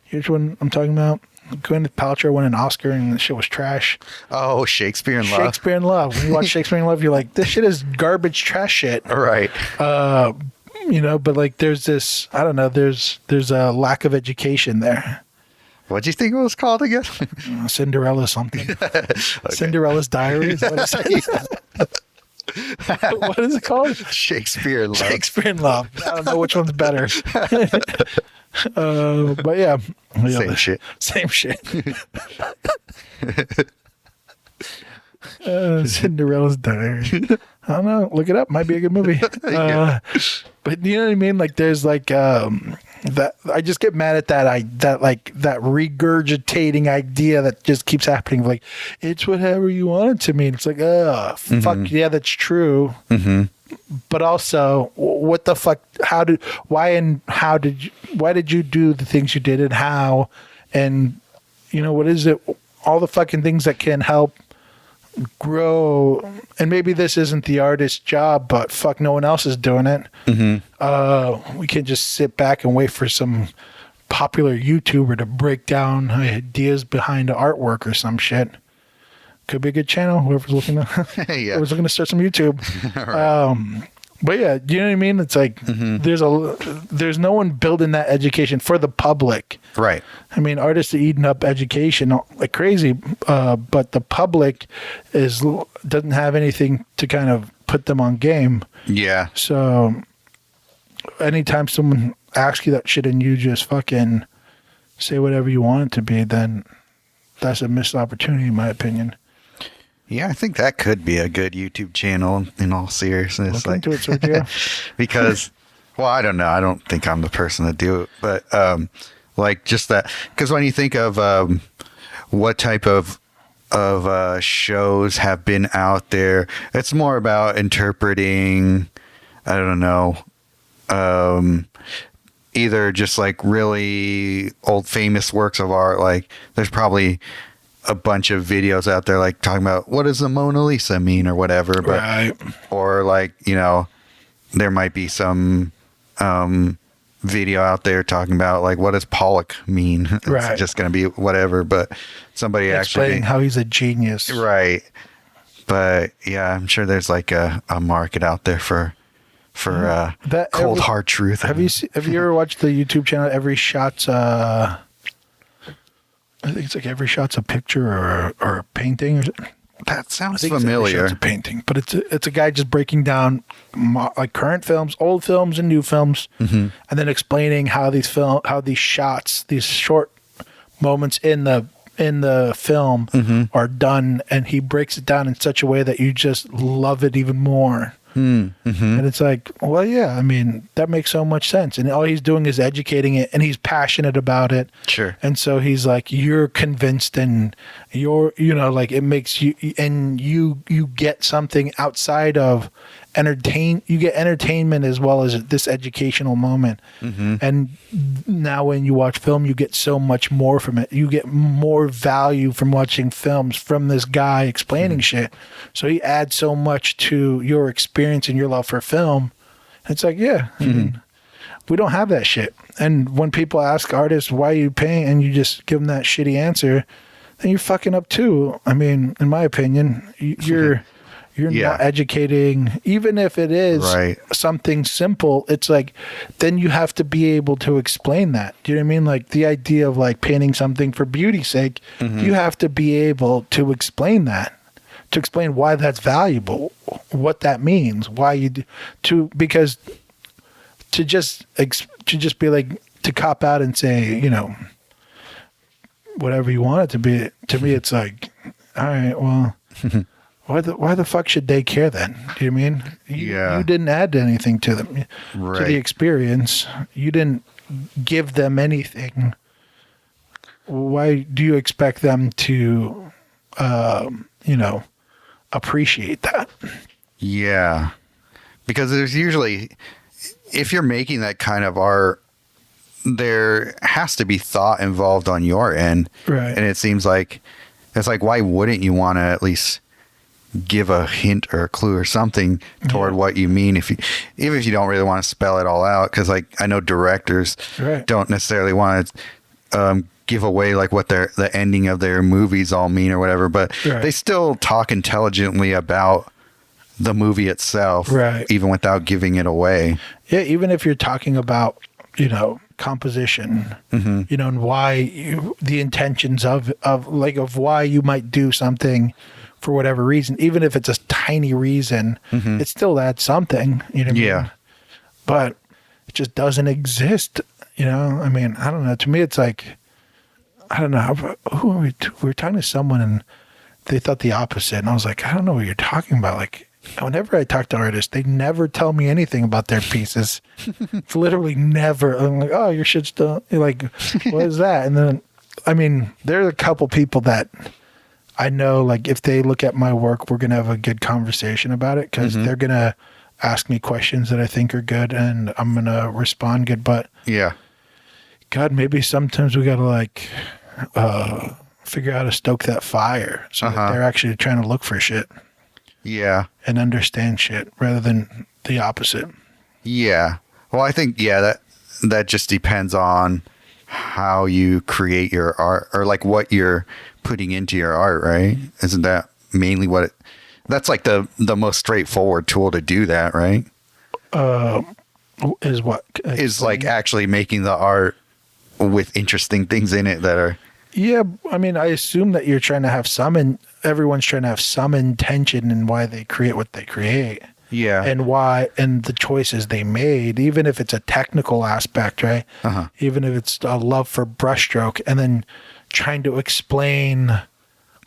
Here's one I'm talking about. Gwyneth Paltrow won an Oscar and the shit was trash. Oh, Shakespeare in Love. Shakespeare in Love. When you watch Shakespeare in Love, you're like, this shit is garbage trash shit. Right. But like there's this, I don't know, there's a lack of education there. What'd you think it was called again? Cinderella something. Okay. Cinderella's Diary is what it's What is it called? Shakespeare in Love. Shakespeare in Love. I don't know which one's better. But yeah. Same shit. Same shit. Cinderella's Diary. I don't know. Look it up. Might be a good movie. But you know what I mean? Like there's like that. I just get mad at that regurgitating idea that just keeps happening. Like it's whatever you want it to mean. It's like, fuck yeah, that's true. Mm-hmm. But also, what the fuck? Why did you do the things you did, and how? And what is it? All the fucking things that can help grow. And maybe this isn't the artist's job, but fuck, no one else is doing it. Mm-hmm. We can't just sit back and wait for some popular YouTuber to break down ideas behind the artwork or some shit. Could be a good channel. Whoever's looking to start some YouTube. Right. But yeah, do you know what I mean? It's like there's no one building that education for the public. Right. I mean, artists are eating up education like crazy, but the public doesn't have anything to kind of put them on game. Yeah. So anytime someone asks you that shit and you just fucking say whatever you want it to be, then that's a missed opportunity, in my opinion. Yeah, I think that could be a good YouTube channel in all seriousness. Look into it, Sergio. Because, well, I don't know. I don't think I'm the person to do it. But, like, just that. Because when you think of what type of shows have been out there, it's more about interpreting, I don't know, either just, like, really old famous works of art. Like, there's probably a bunch of videos out there like talking about what does the Mona Lisa mean or whatever, but or like there might be some video out there talking about like what does Pollock mean. It's just going to be whatever, but somebody explaining actually how he's a genius, right? But yeah, I'm sure there's like a market out there for cold hard truth. Have you ever watched the YouTube channel Every Shot's I think it's like Every Shot's a picture or a painting or something? That sounds I think familiar. It's a painting, but it's a guy just breaking down like current films, old films, and new films, and then explaining how these shots, these short moments in the film are done, and he breaks it down in such a way that you just love it even more. And it's like, well, yeah, I mean, that makes so much sense. And all he's doing is educating it, and he's passionate about it. Sure. And so he's like, you're convinced, and like it makes you, and you get something outside of you get entertainment as well as this educational moment. And now when you watch film, you get so much more from it. You get more value from watching films from this guy explaining shit. So he adds so much to your experience and your love for film. It's like, yeah, I mean, we don't have that shit. And when people ask artists, why are you paying? And you just give them that shitty answer, then you're fucking up too. I mean, in my opinion, you're not educating, even if it is something simple. It's like, then you have to be able to explain that. Do you know what I mean? Like the idea of like painting something for beauty's sake, you have to be able to explain that, to explain why that's valuable, what that means, why you because to just be like, to cop out and say, whatever you want it to be, to me, it's like, all right, well, why the fuck should they care then? Do you know what I mean? You didn't add anything to them, to the experience. You didn't give them anything. Why do you expect them to, appreciate that? Yeah. Because there's usually, if you're making that kind of art, there has to be thought involved on your end. Right. And it seems like, it's like, why wouldn't you want to at least give a hint or a clue or something toward what you mean, even if you don't really want to spell it all out? Because like I know directors don't necessarily want to give away like what the ending of their movies all mean or whatever, but they still talk intelligently about the movie itself, even without giving it away. Yeah, even if you're talking about composition, and why the intentions of why you might do something for whatever reason, even if it's a tiny reason, it still adds something, you know what I mean? But it just doesn't exist, I mean, I don't know. To me, it's like, I don't know. We were talking to someone and they thought the opposite. And I was like, I don't know what you're talking about. Like, whenever I talk to artists, they never tell me anything about their pieces. It's literally never. I'm like, oh, your shit's done. You're like, what is that? And then, I mean, there's a couple people that I know, like, if they look at my work, we're going to have a good conversation about it because they're going to ask me questions that I think are good and I'm going to respond good. But God, maybe sometimes we got to like figure out how to stoke that fire so that they're actually trying to look for shit. Yeah. And understand shit rather than the opposite. Yeah. Well, I think, that just depends on how you create your art or like what you're putting into your art, right? Isn't that mainly that's like the most straightforward tool to do that, right? Is what? Is like actually making the art with interesting things in it that are. Yeah. I mean, I assume that you're trying to have everyone's trying to have some intention in why they create what they create. Yeah. And the choices they made, even if it's a technical aspect, right? Even if it's a love for brushstroke, and then trying to explain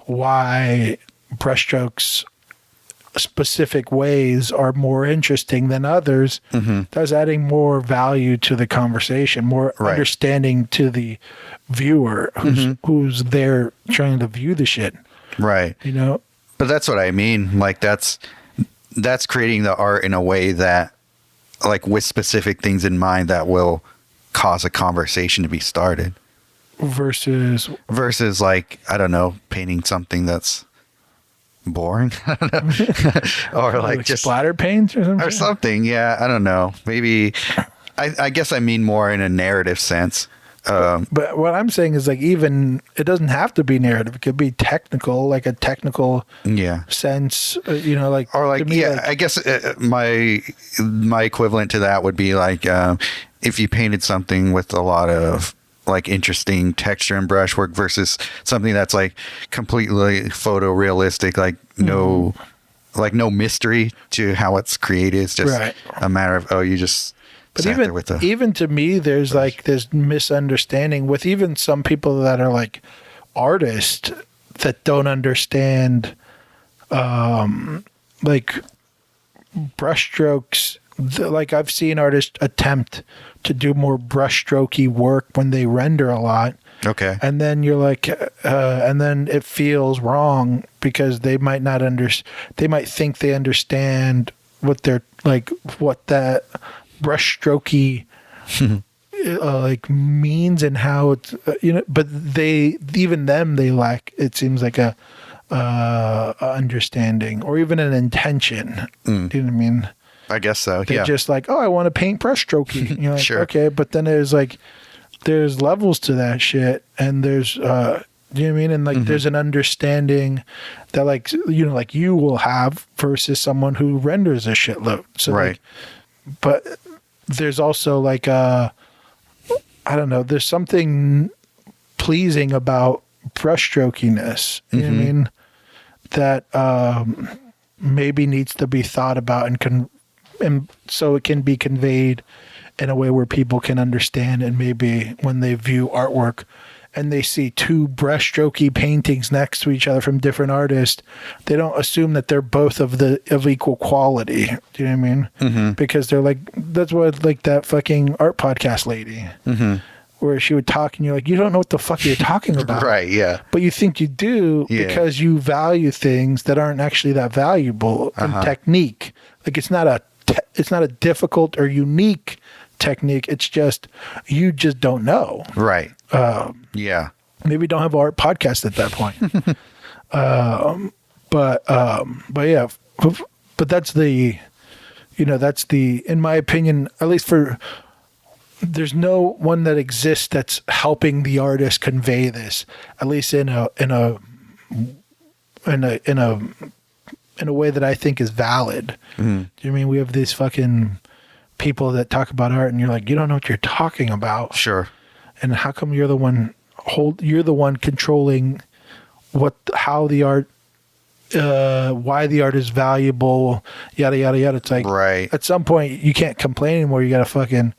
why brushstrokes specific ways are more interesting than others, that's adding more value to the conversation, more understanding to the viewer who's there trying to view the shit. Right. But that's what I mean. Like that's creating the art in a way that, like, with specific things in mind that will cause a conversation to be started. Versus like, I don't know, painting something that's boring. I don't know. Or like just splatter paints or something. Or something. Yeah. I don't know. Maybe I guess I mean more in a narrative sense. But what I'm saying is like, even it doesn't have to be narrative. It could be technical, like a technical sense, like, or like, to me, I guess my equivalent to that would be like, if you painted something with a lot of like interesting texture and brushwork versus something that's like completely photorealistic, like no mystery to how it's created. It's just a matter of, you just But sat there with the even to me, there's like this misunderstanding with even some people that are like artists that don't understand, like brushstrokes. Like I've seen artists attempt to do more brushstrokey work when they render a lot. Okay. And then you're like, and then it feels wrong because they might not they might think they understand what they're like, what that brushstrokey like means and how it's, but they lack, it seems like a understanding or even an intention. Do you know what I mean? I guess so. They're just like, I want to paint brushstrokey. Like, sure. Okay, but then there's levels to that shit, and there's do you know what I mean? And like there's an understanding that like like you will have versus someone who renders a shitload. So like, but there's also like I don't know, there's something pleasing about brushstrokiness. You know what I mean? That maybe needs to be thought about and so it can be conveyed in a way where people can understand, and maybe when they view artwork and they see two brushstrokey paintings next to each other from different artists, they don't assume that they're both of equal quality. Do you know what I mean? Mm-hmm. Because they're like, that's what like that fucking art podcast lady, where she would talk and you're like, you don't know what the fuck you're talking about. Right, yeah. But you think you do because you value things that aren't actually that valuable in technique. Like it's not a difficult or unique technique. It's just, you just don't know. Right. Yeah. Maybe don't have an art podcast at that point. But yeah, but that's the, in my opinion, at least there's no one that exists that's helping the artist convey this, at least in a way that I think is valid. Do you know what I mean? We have these fucking people that talk about art and you're like, you don't know what you're talking about. Sure. And how come you're the one controlling how the art, why the art is valuable, yada, yada, yada. It's like, at some point you can't complain anymore. You got to fucking,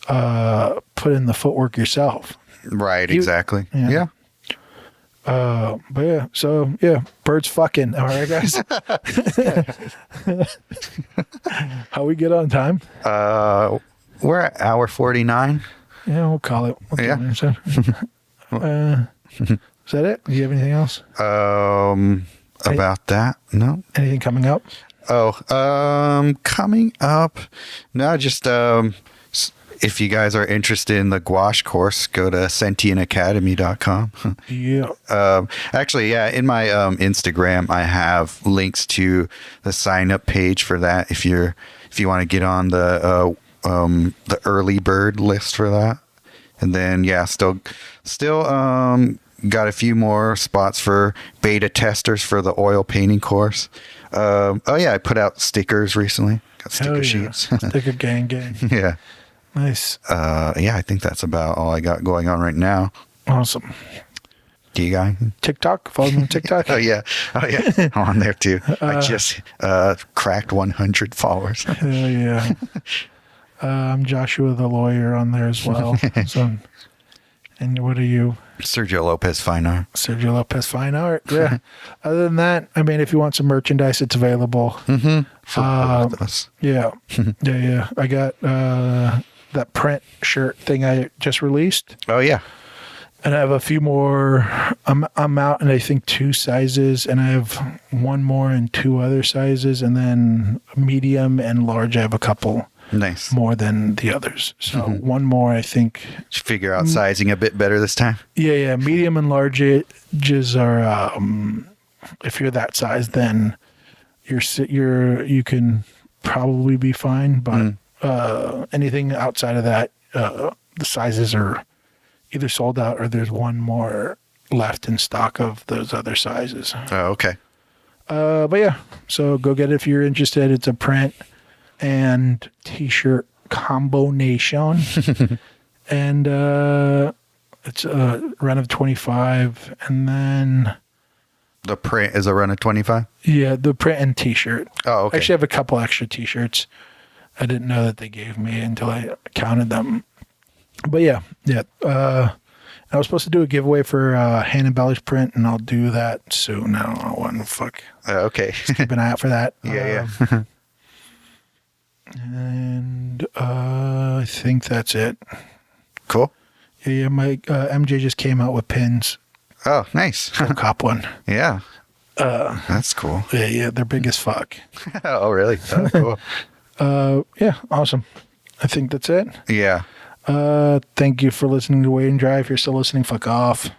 put in the footwork yourself. Right. Exactly. Yeah. But yeah, so yeah, birds fucking. All right, guys. How we get on time? We're at hour 49. Yeah, we'll call it. Is that it? Do you have anything else? About that? No. Anything coming up? Coming up? No, just if you guys are interested in the gouache course, go to sentientacademy.com. Yeah. Actually, yeah, in my Instagram, I have links to the sign up page for that. If you want to get on the early bird list for that, and then yeah, still got a few more spots for beta testers for the oil painting course. I put out stickers recently. Got sticker sheets. Sticker gang. Yeah. Nice. I think that's about all I got going on right now. Awesome. Do you guys? TikTok? Follow me on TikTok? Oh yeah. I'm on there too. I just cracked 100 followers. Hell yeah. I'm Joshua the lawyer on there as well. So, and what are you? Sergio Lopez Fine Art. Sergio Lopez Fine Art. Yeah. Other than that, I mean, if you want some merchandise, it's available. Mm-hmm. Yeah. Yeah. I got that print shirt thing I just released. Oh yeah. And I have a few more. I'm out in I think 2 sizes, and I have one more in 2 other sizes, and then medium and large. I have a couple. Nice. More than the others. So one more, I think. Did you figure out sizing a bit better this time? Yeah. Medium and larges are. If you're that size, then you can probably be fine. But anything outside of that, the sizes are either sold out or there's one more left in stock of those other sizes. Oh, okay. But yeah, so go get it if you're interested. It's a print and t-shirt combination. And it's a run of 25. And then... The print is a run of 25? Yeah, the print and t-shirt. Oh, okay. Actually, I have a couple extra t-shirts. I didn't know that they gave me until I counted them. But yeah. I was supposed to do a giveaway for Hand Embellished print, and I'll do that soon. I don't know when. Fuck. Okay. Just keep an eye out for that. Yeah. And I think that's it. Cool. Yeah, my MJ just came out with pins. Oh, nice. I'll cop one. Yeah. That's cool. Yeah, they're big as fuck. Oh, really? Oh, cool. Yeah, awesome. I think that's it. Yeah. Thank you for listening to Wait and Drive. If you're still listening, fuck off.